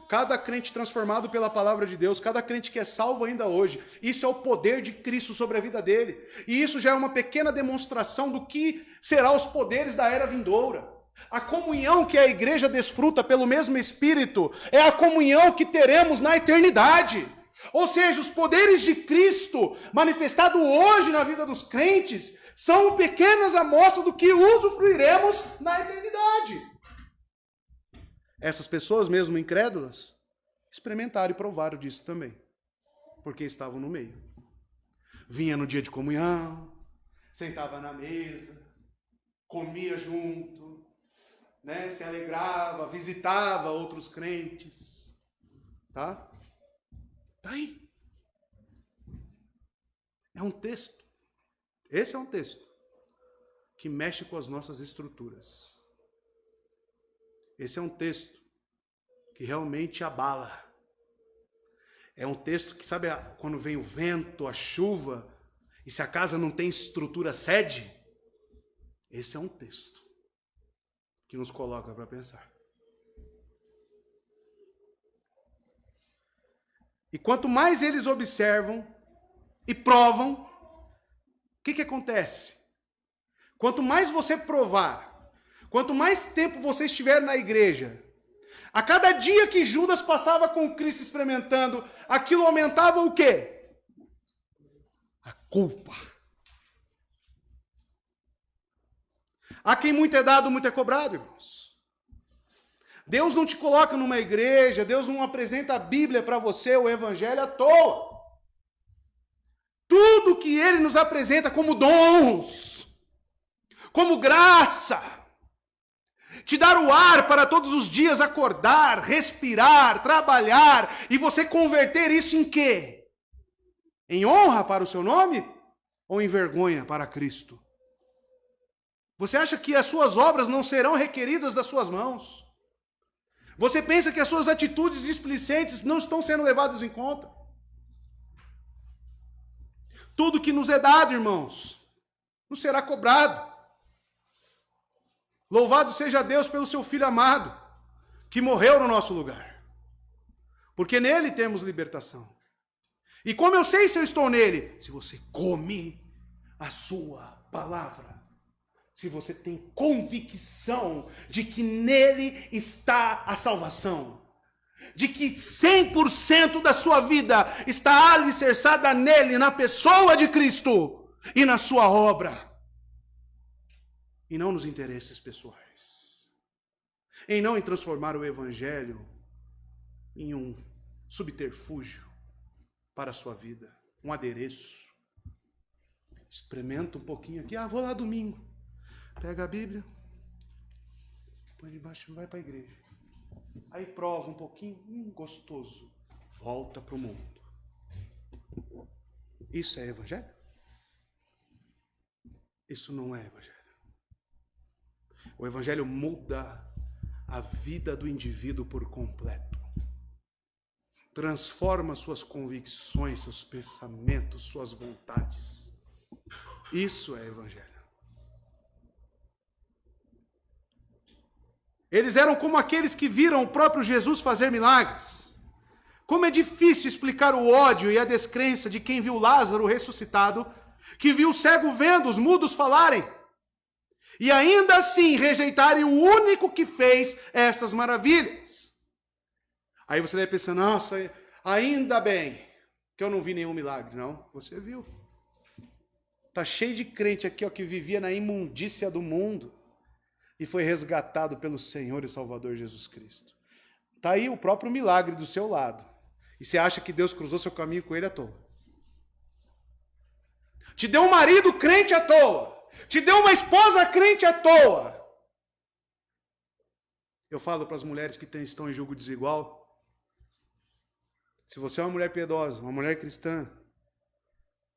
Cada crente transformado pela palavra de Deus, cada crente que é salvo ainda hoje, isso é o poder de Cristo sobre a vida dele. E isso já é uma pequena demonstração do que será os poderes da era vindoura. A comunhão que a igreja desfruta pelo mesmo Espírito é a comunhão que teremos na eternidade. Ou seja, os poderes de Cristo manifestados hoje na vida dos crentes são pequenas amostras do que usufruiremos na eternidade. Essas pessoas, mesmo incrédulas, experimentaram e provaram disso também, porque estavam no meio. vinha no dia de comunhão, sentava na mesa, comia junto, né? Se alegrava, visitava outros crentes. Tá? Tá aí. É um texto. Esse é um texto que mexe com as nossas estruturas. Esse é um texto que realmente abala. É um texto que, sabe, quando vem o vento, a chuva, e se a casa não tem estrutura sede, esse é um texto que nos coloca para pensar. E quanto mais eles observam e provam, o que acontece? Quanto mais você provar, quanto mais tempo você estiver na igreja, a cada dia que Judas passava com Cristo experimentando, aquilo aumentava o quê? A culpa. A quem muito é dado, muito é cobrado, irmãos. Deus não te coloca numa igreja, Deus não apresenta a Bíblia para você, o Evangelho à toa. Tudo que Ele nos apresenta como dons, como graça, te dar o ar para todos os dias acordar, respirar, trabalhar, e você converter isso em quê? Em honra para o seu nome? Ou em vergonha para Cristo? Você acha que as suas obras não serão requeridas das suas mãos? Você pensa que as suas atitudes displicentes não estão sendo levadas em conta? Tudo que nos é dado, irmãos, nos será cobrado. Louvado seja Deus pelo seu Filho amado, que morreu no nosso lugar. Porque nele temos libertação. E como eu sei se eu estou nele? Se você come a sua palavra. Se você tem convicção de que nele está a salvação. De que 100% da sua vida está alicerçada nele, na pessoa de Cristo e na sua obra. E não nos interesses pessoais. Em transformar o Evangelho em um subterfúgio para a sua vida. Um adereço. Experimenta um pouquinho aqui. Vou lá domingo. Pega a Bíblia. Põe debaixo e vai para a igreja. Aí prova um pouquinho. Gostoso. Volta para o mundo. Isso é Evangelho? Isso não é Evangelho. O Evangelho muda a vida do indivíduo por completo. Transforma suas convicções, seus pensamentos, suas vontades. Isso é Evangelho. Eles eram como aqueles que viram o próprio Jesus fazer milagres. Como é difícil explicar o ódio e a descrença de quem viu Lázaro ressuscitado, que viu o cego vendo, os mudos falarem. E ainda assim rejeitarem o único que fez essas maravilhas. Aí você deve pensar, nossa, ainda bem que eu não vi nenhum milagre. Não, você viu. Tá cheio de crente aqui, ó, que vivia na imundícia do mundo e foi resgatado pelo Senhor e Salvador Jesus Cristo. Tá aí o próprio milagre do seu lado. E você acha que Deus cruzou seu caminho com ele à toa. Te deu um marido crente à toa. Te deu uma esposa crente à toa. Eu falo para as mulheres que estão em julgo desigual. Se você é uma mulher piedosa, uma mulher cristã,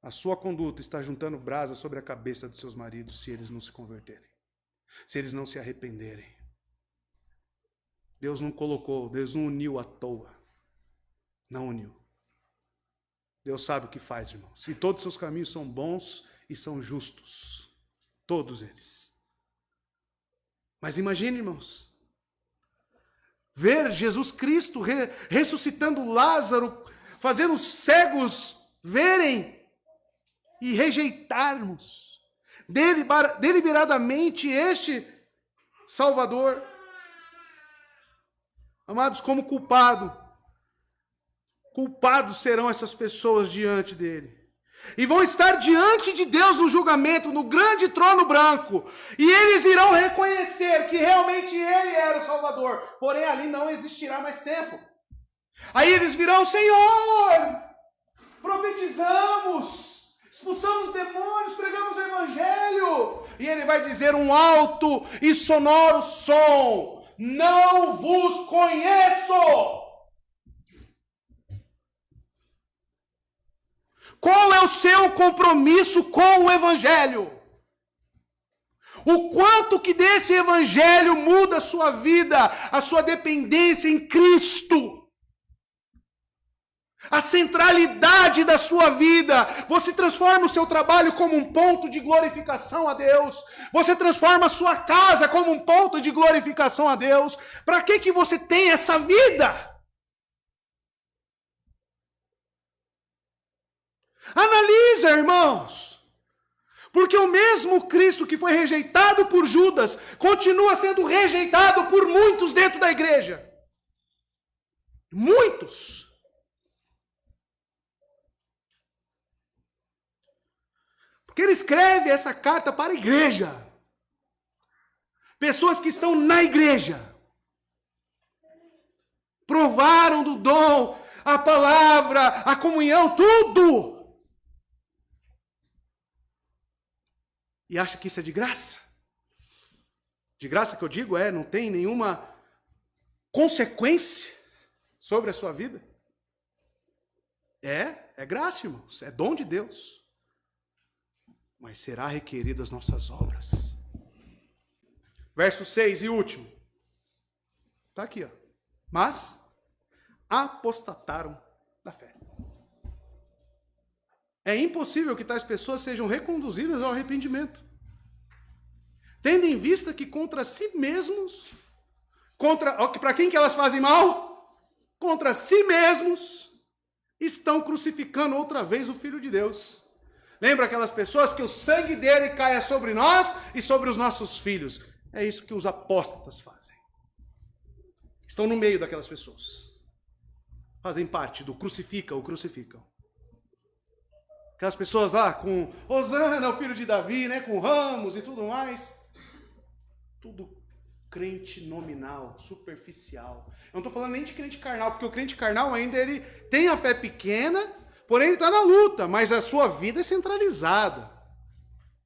a sua conduta está juntando brasa sobre a cabeça dos seus maridos se eles não se converterem. Se eles não se arrependerem. Deus não colocou, Deus não uniu à toa. Não uniu. Deus sabe o que faz, irmãos. E todos os seus caminhos são bons e são justos. Todos eles. Mas imagine, irmãos, ver Jesus Cristo ressuscitando Lázaro, fazendo os cegos verem e rejeitarmos deliberadamente este Salvador, amados, como culpado. Culpados serão essas pessoas diante dele. E vão estar diante de Deus no julgamento, no grande trono branco. E eles irão reconhecer que realmente ele era o Salvador. Porém, ali não existirá mais tempo. Aí eles virão, Senhor, profetizamos, expulsamos demônios, pregamos o evangelho. E ele vai dizer um alto e sonoro som: não vos conheço. Qual é o seu compromisso com o evangelho? O quanto que desse evangelho muda a sua vida, a sua dependência em Cristo. A centralidade da sua vida. Você transforma o seu trabalho como um ponto de glorificação a Deus. Você transforma a sua casa como um ponto de glorificação a Deus. Para que você tem essa vida? Analisa, irmãos. Porque o mesmo Cristo que foi rejeitado por Judas continua sendo rejeitado por muitos dentro da igreja. Muitos. Porque ele escreve essa carta para a igreja. Pessoas que estão na igreja. Provaram do dom, a palavra, a comunhão, tudo. E acha que isso é de graça? De graça que eu digo não tem nenhuma consequência sobre a sua vida. É graça, irmãos, é dom de Deus. Mas será requerido as nossas obras. Verso 6 e último. Está aqui, ó. Mas apostataram da fé. É impossível que tais pessoas sejam reconduzidas ao arrependimento. Tendo em vista que contra si mesmos, para quem que elas fazem mal? Contra si mesmos, estão crucificando outra vez o Filho de Deus. Lembra aquelas pessoas que o sangue dele caia sobre nós e sobre os nossos filhos? É isso que os apóstatas fazem. Estão no meio daquelas pessoas. Fazem parte do crucificam, o crucificam. Aquelas pessoas lá com Hosana, o filho de Davi, né, com ramos e tudo mais. Tudo crente nominal, superficial. Eu não estou falando nem de crente carnal, porque o crente carnal ainda ele tem a fé pequena, porém ele está na luta, mas a sua vida é centralizada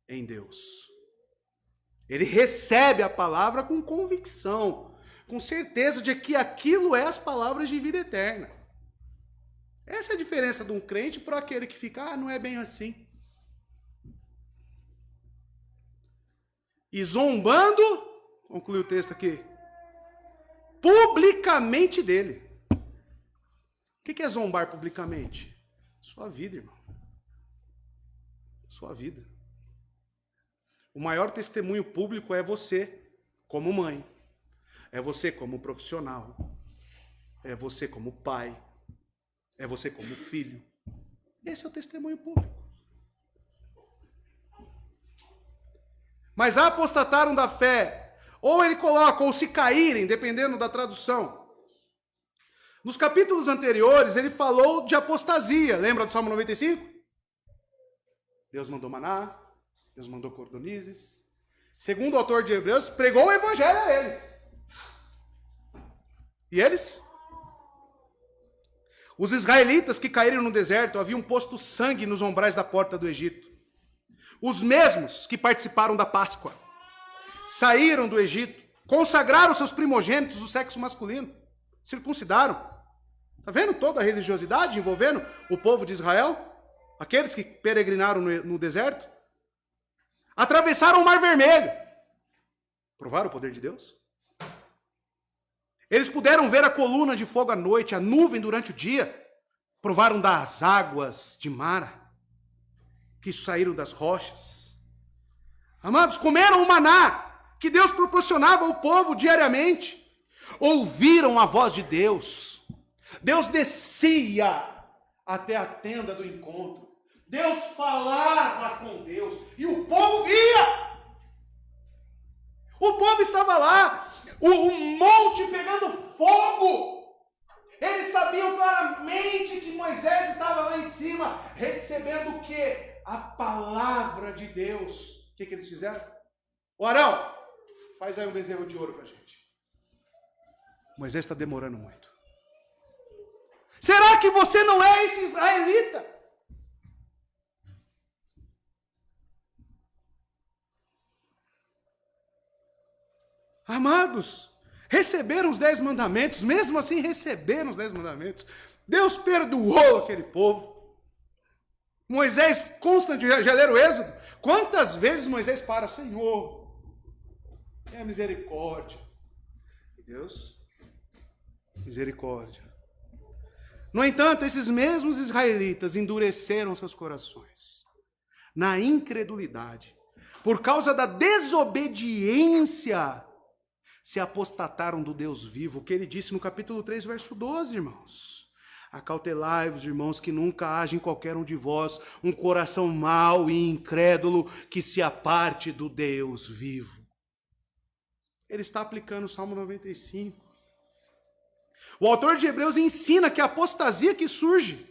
em Deus. Ele recebe a palavra com convicção, com certeza de que aquilo é as palavras de vida eterna. Essa é a diferença de um crente para aquele que fica, não é bem assim. E zombando, conclui o texto aqui, publicamente dele. O que é zombar publicamente? Sua vida, irmão. Sua vida. O maior testemunho público é você, como mãe. É você como profissional. É você como pai. É você como filho. Esse é o testemunho público. Mas apostataram da fé. Ou ele coloca, ou se caírem, dependendo da tradução. Nos capítulos anteriores, ele falou de apostasia. Lembra do Salmo 95? Deus mandou maná. Deus mandou cordonizes. Segundo o autor de Hebreus, pregou o evangelho a eles. E eles? Os israelitas que caíram no deserto haviam posto sangue nos umbrais da porta do Egito. Os mesmos que participaram da Páscoa saíram do Egito, consagraram seus primogênitos do sexo masculino, circuncidaram. Está vendo toda a religiosidade envolvendo o povo de Israel? Aqueles que peregrinaram no deserto. Atravessaram o Mar Vermelho. Provaram o poder de Deus? Eles puderam ver a coluna de fogo à noite, a nuvem durante o dia. Provaram das águas de Mara, que saíram das rochas. Amados, comeram o maná que Deus proporcionava ao povo diariamente. Ouviram a voz de Deus. Deus descia até a tenda do encontro. Deus falava com Deus e o povo via. O povo estava lá, o monte pegando fogo. Eles sabiam claramente que Moisés estava lá em cima, recebendo o quê? A palavra de Deus. O que eles fizeram? Ô Arão, faz aí um bezerro de ouro para a gente. Moisés está demorando muito. Será que você não é esse israelita? Amados, receberam os 10 mandamentos, mesmo assim receberam os 10 mandamentos. Deus perdoou aquele povo. Moisés, já leram o Êxodo? Quantas vezes Moisés para, Senhor, é misericórdia. E Deus, misericórdia. No entanto, esses mesmos israelitas endureceram seus corações na incredulidade. Por causa da desobediência, se apostataram do Deus vivo, o que ele disse no capítulo 3, verso 12, irmãos. Acautelai-vos, irmãos, que nunca haja em qualquer um de vós um coração mau e incrédulo que se aparte do Deus vivo. Ele está aplicando o Salmo 95. O autor de Hebreus ensina que a apostasia que surge,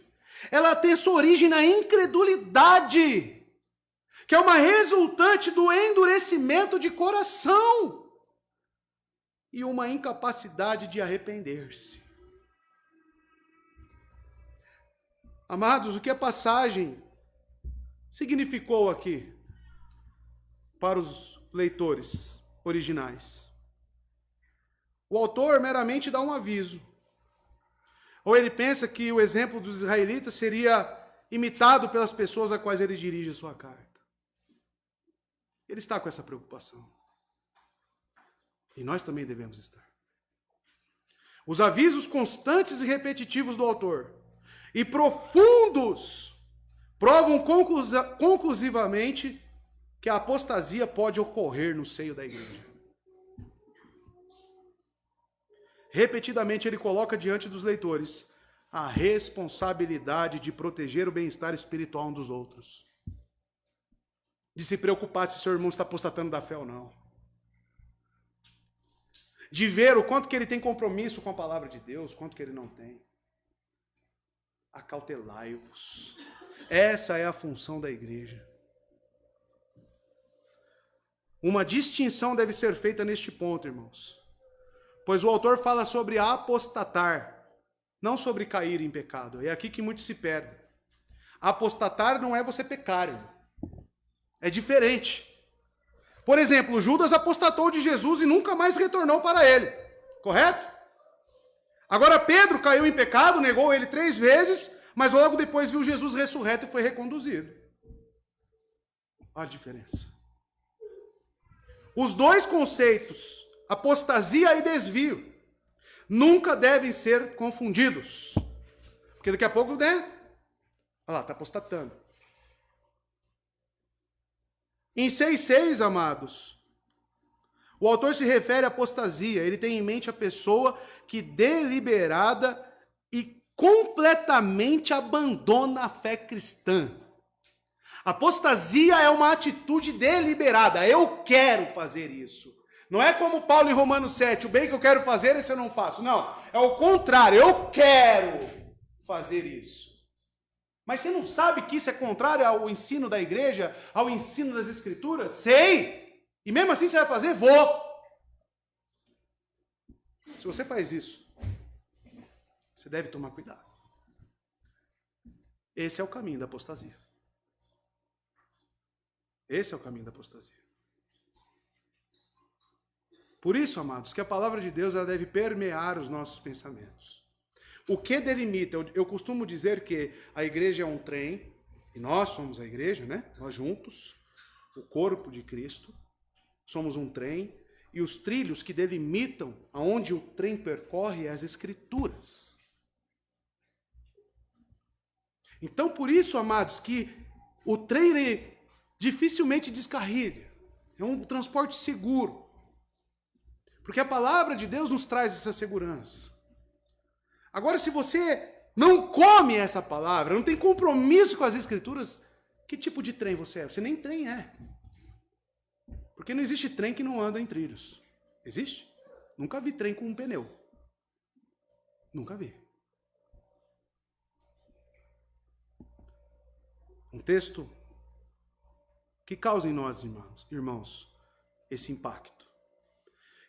ela tem sua origem na incredulidade, que é uma resultante do endurecimento de coração e uma incapacidade de arrepender-se. Amados, o que a passagem significou aqui para os leitores originais? O autor meramente dá um aviso. Ou ele pensa que o exemplo dos israelitas seria imitado pelas pessoas a quais ele dirige a sua carta. Ele está com essa preocupação. E nós também devemos estar. Os avisos constantes e repetitivos do autor e profundos provam conclusivamente que a apostasia pode ocorrer no seio da igreja. Repetidamente ele coloca diante dos leitores a responsabilidade de proteger o bem-estar espiritual um dos outros. De se preocupar se seu irmão está apostatando da fé ou não. De ver o quanto que ele tem compromisso com a palavra de Deus, quanto que ele não tem. Acautelai-vos. Essa é a função da igreja. Uma distinção deve ser feita neste ponto, irmãos. Pois o autor fala sobre apostatar, não sobre cair em pecado. É aqui que muitos se perdem. Apostatar não é você pecar, irmão. É diferente. Por exemplo, Judas apostatou de Jesus e nunca mais retornou para ele. Correto? Agora Pedro caiu em pecado, negou ele 3 vezes, mas logo depois viu Jesus ressurreto e foi reconduzido. Olha a diferença. Os dois conceitos, apostasia e desvio, nunca devem ser confundidos. Porque daqui a pouco, né? Olha lá, está apostatando. Em 6,6, amados, o autor se refere à apostasia. Ele tem em mente a pessoa que deliberada e completamente abandona a fé cristã. Apostasia é uma atitude deliberada. Eu quero fazer isso. Não é como Paulo em Romanos 7, o bem que eu quero fazer, esse eu não faço. Não, é o contrário. Eu quero fazer isso. Mas você não sabe que isso é contrário ao ensino da igreja, ao ensino das escrituras? Sei! E mesmo assim você vai fazer? Vou! Se você faz isso, você deve tomar cuidado. Esse é o caminho da apostasia. Esse é o caminho da apostasia. Por isso, amados, que a palavra de Deus ela deve permear os nossos pensamentos. O que delimita? Eu costumo dizer que a igreja é um trem, e nós somos a igreja, né? Nós juntos, o corpo de Cristo, somos um trem, e os trilhos que delimitam aonde o trem percorre é as Escrituras. Então, por isso, amados, que o trem dificilmente descarrilha. É um transporte seguro. Porque a palavra de Deus nos traz essa segurança. Agora, se você não come essa palavra, não tem compromisso com as Escrituras, que tipo de trem você é? Você nem trem é. Porque não existe trem que não anda em trilhos. Existe? Nunca vi trem com um pneu. Nunca vi. Um texto que causa em nós, irmãos, esse impacto.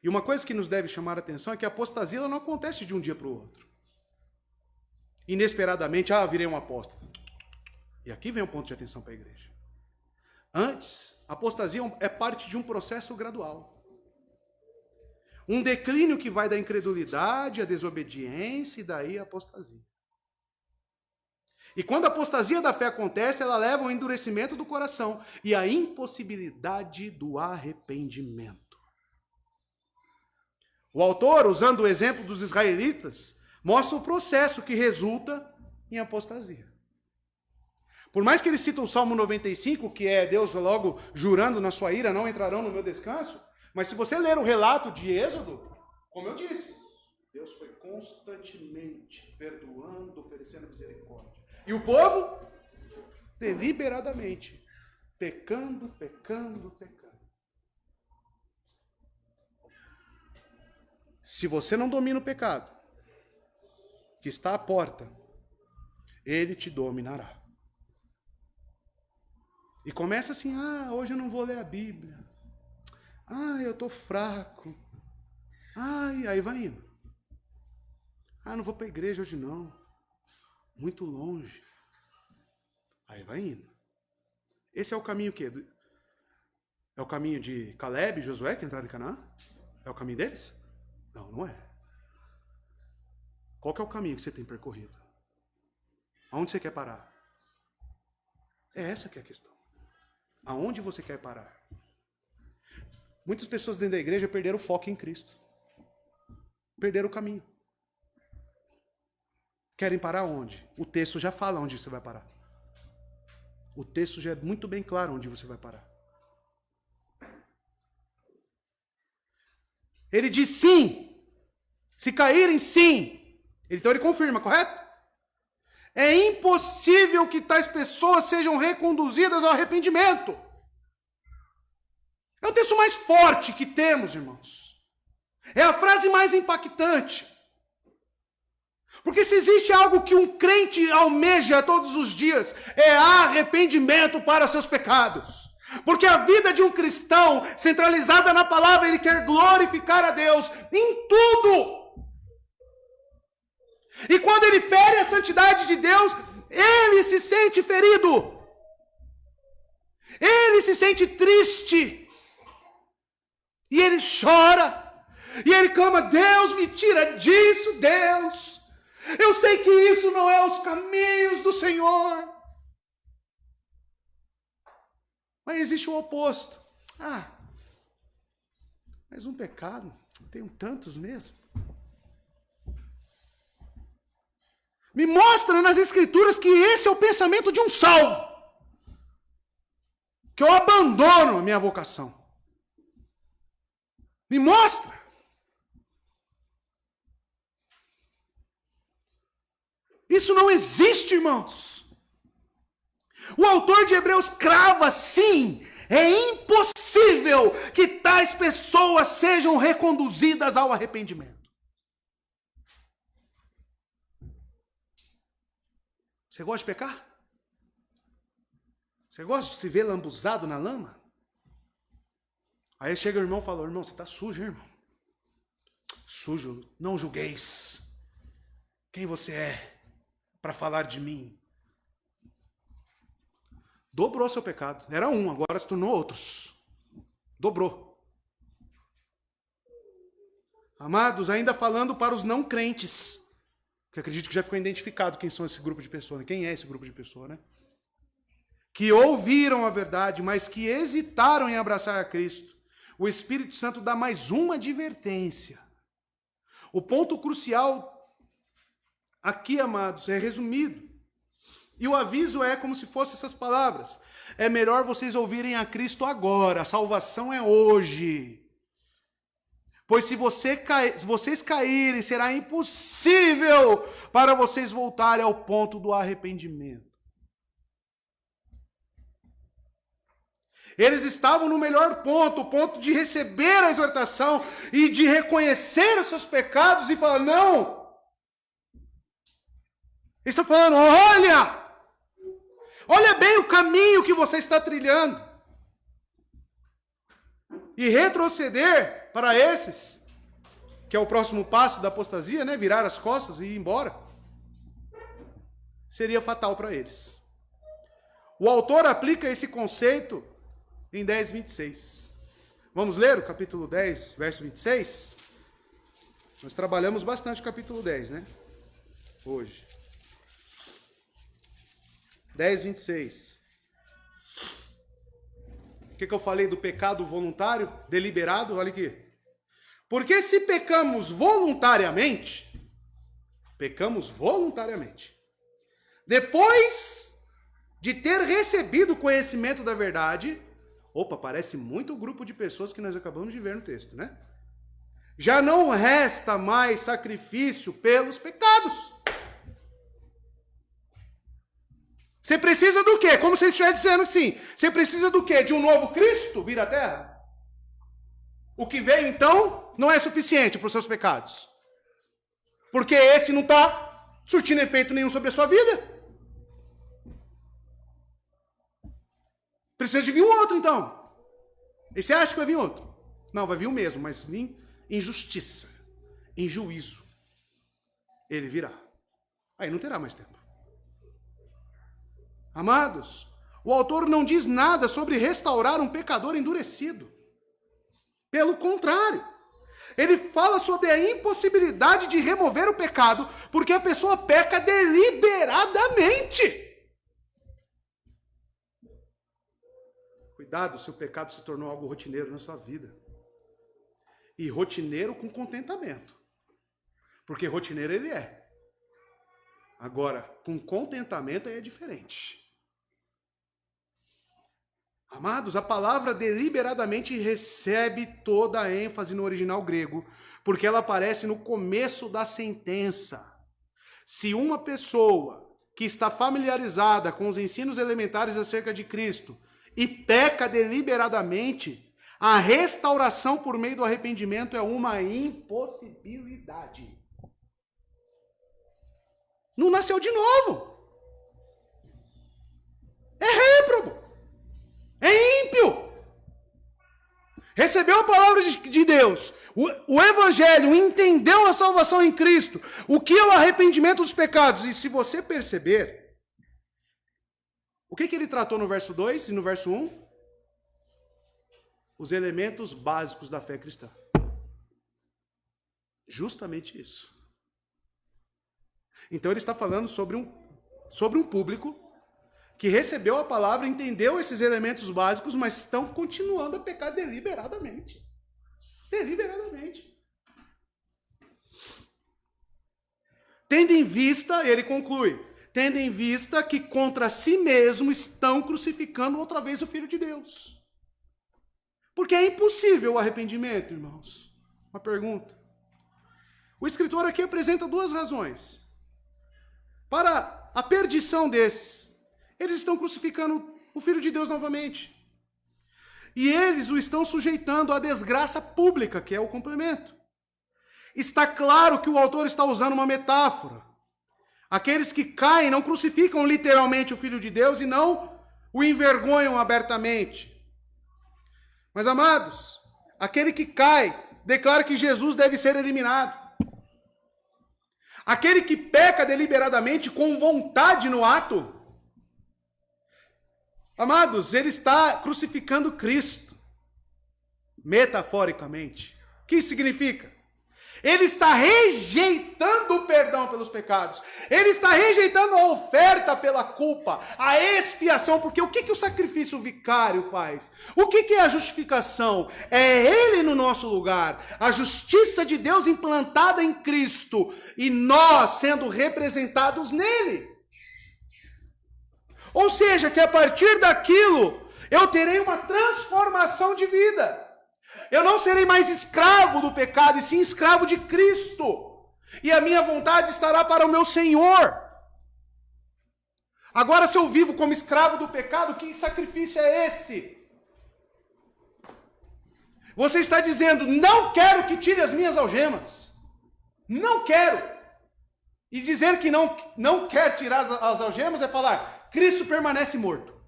E uma coisa que nos deve chamar a atenção é que a apostasia ela não acontece de um dia para o outro. Inesperadamente, virei um apóstata. E aqui vem um ponto de atenção para a igreja. Antes, a apostasia é parte de um processo gradual. Um declínio que vai da incredulidade à desobediência e daí à apostasia. E quando a apostasia da fé acontece, ela leva ao endurecimento do coração e à impossibilidade do arrependimento. O autor, usando o exemplo dos israelitas, mostra o processo que resulta em apostasia. Por mais que ele cita o Salmo 95, que é Deus logo jurando na sua ira, não entrarão no meu descanso, mas se você ler o relato de Êxodo, como eu disse, Deus foi constantemente perdoando, oferecendo misericórdia. E o povo, deliberadamente, pecando. Se você não domina o pecado, que está à porta, ele te dominará. E começa assim, hoje eu não vou ler a Bíblia. Eu estou fraco. Aí vai indo. Não vou para a igreja hoje não. Muito longe. Aí vai indo. Esse é o caminho que? É o caminho de Caleb e Josué que entraram em Canaã? É o caminho deles? Não, não é. Qual que é o caminho que você tem percorrido? Aonde você quer parar? É essa que é a questão. Aonde você quer parar? Muitas pessoas dentro da igreja perderam o foco em Cristo. Perderam o caminho. Querem parar onde? O texto já fala onde você vai parar. O texto já é muito bem claro onde você vai parar. Ele diz sim. Se caírem, sim. Então ele confirma, correto? É impossível que tais pessoas sejam reconduzidas ao arrependimento. É o texto mais forte que temos, irmãos. É a frase mais impactante. Porque se existe algo que um crente almeja todos os dias, é arrependimento para seus pecados. Porque a vida de um cristão, centralizada na palavra, ele quer glorificar a Deus em tudo. E quando ele fere a santidade de Deus, ele se sente ferido. Ele se sente triste. E ele chora. E ele clama, Deus, me tira disso, Deus. Eu sei que isso não é os caminhos do Senhor. Mas existe o oposto. Mas um pecado, tenho tantos mesmo. Me mostra nas Escrituras que esse é o pensamento de um salvo. Que eu abandono a minha vocação. Me mostra. Isso não existe, irmãos. O autor de Hebreus crava, sim, é impossível que tais pessoas sejam reconduzidas ao arrependimento. Você gosta de pecar? Você gosta de se ver lambuzado na lama? Aí chega o irmão e fala, irmão, você está sujo, irmão. Sujo, não julgueis. Quem você é para falar de mim? Dobrou seu pecado. Era um, agora se tornou outros. Dobrou. Amados, ainda falando para os não crentes, que acredito que já ficou identificado quem são esse grupo de pessoas, né? Quem é esse grupo de pessoas, né? Que ouviram a verdade, mas que hesitaram em abraçar a Cristo. O Espírito Santo dá mais uma advertência. O ponto crucial aqui, amados, é resumido. E o aviso é como se fossem essas palavras. É melhor vocês ouvirem a Cristo agora. A salvação é hoje. Pois se vocês caírem, será impossível para vocês voltarem ao ponto do arrependimento. Eles estavam no melhor ponto, o ponto de receber a exortação e de reconhecer os seus pecados e falar, não. Eles estão falando, olha bem o caminho que você está trilhando. E retroceder para esses, que é o próximo passo da apostasia, né? Virar as costas e ir embora, seria fatal para eles. O autor aplica esse conceito em 10:26. Vamos ler o capítulo 10, verso 26? Nós trabalhamos bastante o capítulo 10, né? Hoje. 10, 26. O que eu falei do pecado voluntário, deliberado? Olha aqui. Porque se pecamos voluntariamente, depois de ter recebido o conhecimento da verdade, opa, parece muito o grupo de pessoas que nós acabamos de ver no texto, né? Já não resta mais sacrifício pelos pecados. Você precisa do quê? Como se ele estivesse dizendo assim, você precisa do quê? De um novo Cristo vir à Terra? O que veio, então, não é suficiente para os seus pecados. Porque esse não está surtindo efeito nenhum sobre a sua vida. Precisa de vir um outro, então. E você acha que vai vir outro? Não, vai vir o mesmo, mas vir em justiça, em juízo. Ele virá. Aí não terá mais tempo. Amados, o autor não diz nada sobre restaurar um pecador endurecido. Pelo contrário, ele fala sobre a impossibilidade de remover o pecado, porque a pessoa peca deliberadamente. Cuidado se o pecado se tornou algo rotineiro na sua vida. E rotineiro com contentamento. Porque rotineiro ele é. Agora, com contentamento aí é diferente. Amados, a palavra deliberadamente recebe toda a ênfase no original grego, porque ela aparece no começo da sentença. Se uma pessoa que está familiarizada com os ensinos elementares acerca de Cristo e peca deliberadamente, a restauração por meio do arrependimento é uma impossibilidade. Não nasceu de novo. É réprobo. É ímpio. Recebeu a palavra de Deus, o evangelho, entendeu a salvação em Cristo, o que é o arrependimento dos pecados. E se você perceber, o que ele tratou no verso 2 e no verso 1? Os elementos básicos da fé cristã. Justamente isso. Então ele está falando sobre um público que recebeu a palavra, entendeu esses elementos básicos, mas estão continuando a pecar deliberadamente. Deliberadamente. Tendo em vista, ele conclui, tendo em vista que contra si mesmo estão crucificando outra vez o Filho de Deus. Porque é impossível o arrependimento, irmãos. Uma pergunta. O escritor aqui apresenta duas razões. Para a perdição desses, eles estão crucificando o Filho de Deus novamente. E eles o estão sujeitando à desgraça pública, que é o complemento. Está claro que o autor está usando uma metáfora. Aqueles que caem não crucificam literalmente o Filho de Deus e não o envergonham abertamente. Mas, amados, aquele que cai declara que Jesus deve ser eliminado. Aquele que peca deliberadamente, com vontade no ato, amados, ele está crucificando Cristo, metaforicamente. O que isso significa? Ele está rejeitando o perdão pelos pecados. Ele está rejeitando a oferta pela culpa, a expiação, porque o que o sacrifício vicário faz? O que é a justificação? É ele no nosso lugar, a justiça de Deus implantada em Cristo e nós sendo representados nele. Ou seja, que a partir daquilo eu terei uma transformação de vida. Eu não serei mais escravo do pecado, e sim escravo de Cristo. E a minha vontade estará para o meu Senhor. Agora, se eu vivo como escravo do pecado, que sacrifício é esse? Você está dizendo, não quero que tire as minhas algemas. Não quero. E dizer que não quer tirar as algemas é falar, Cristo permanece morto.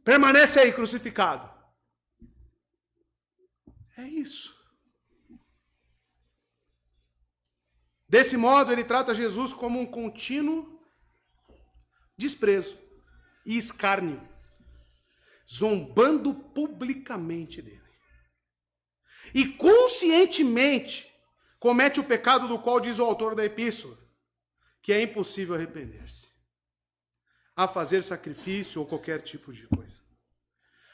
Permanece aí crucificado. É isso. Desse modo, ele trata Jesus como um contínuo desprezo e escárnio, zombando publicamente dele. e conscientemente comete o pecado do qual diz o autor da epístola, que é impossível arrepender-se, a fazer sacrifício ou qualquer tipo de coisa.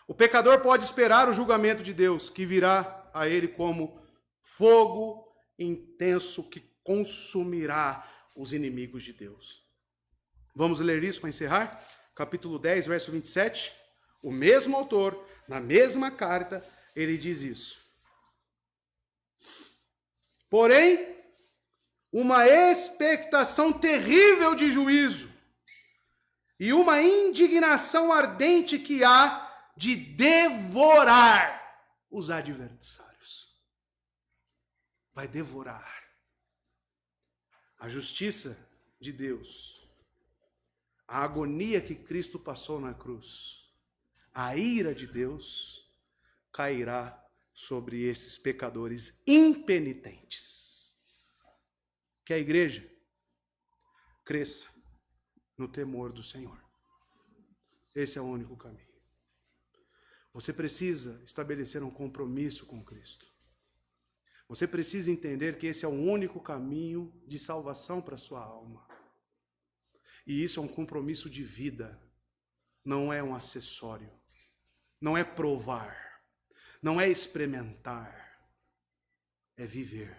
O pecador pode esperar o julgamento de Deus, que virá a ele como fogo intenso que consumirá os inimigos de Deus. Vamos ler isso para encerrar? Capítulo 10, verso 27. O mesmo autor, na mesma carta, ele diz isso. Porém, uma expectação terrível de juízo e uma indignação ardente que há de devorar os adversários. Vai devorar. A justiça de Deus, a agonia que Cristo passou na cruz, a ira de Deus cairá sobre esses pecadores impenitentes. Que a igreja cresça no temor do Senhor. Esse é o único caminho. Você precisa estabelecer um compromisso com Cristo. Você precisa entender que esse é o único caminho de salvação para a sua alma. E isso é um compromisso de vida, não é um acessório, não é provar, não é experimentar, é viver.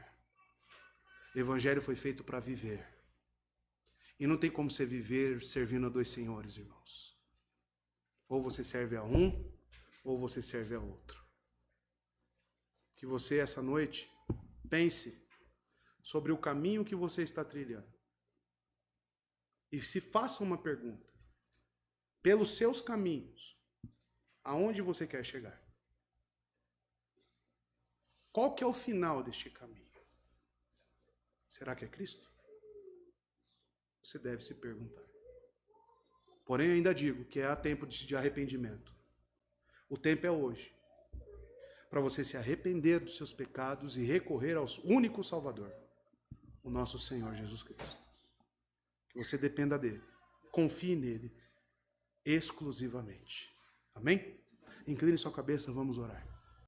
O evangelho foi feito para viver. E não tem como você viver servindo a dois senhores, irmãos. Ou você serve a um, ou você serve a outro. Que você, essa noite, pense sobre o caminho que você está trilhando. E se faça uma pergunta. Pelos seus caminhos, aonde você quer chegar? Qual que é o final deste caminho? Será que é Cristo? Você deve se perguntar. Porém, ainda digo que há tempo de arrependimento. O tempo é hoje. Para você se arrepender dos seus pecados e recorrer ao único Salvador, o nosso Senhor Jesus Cristo. Que você dependa dele. Confie nele exclusivamente. Amém? Incline sua cabeça, vamos orar.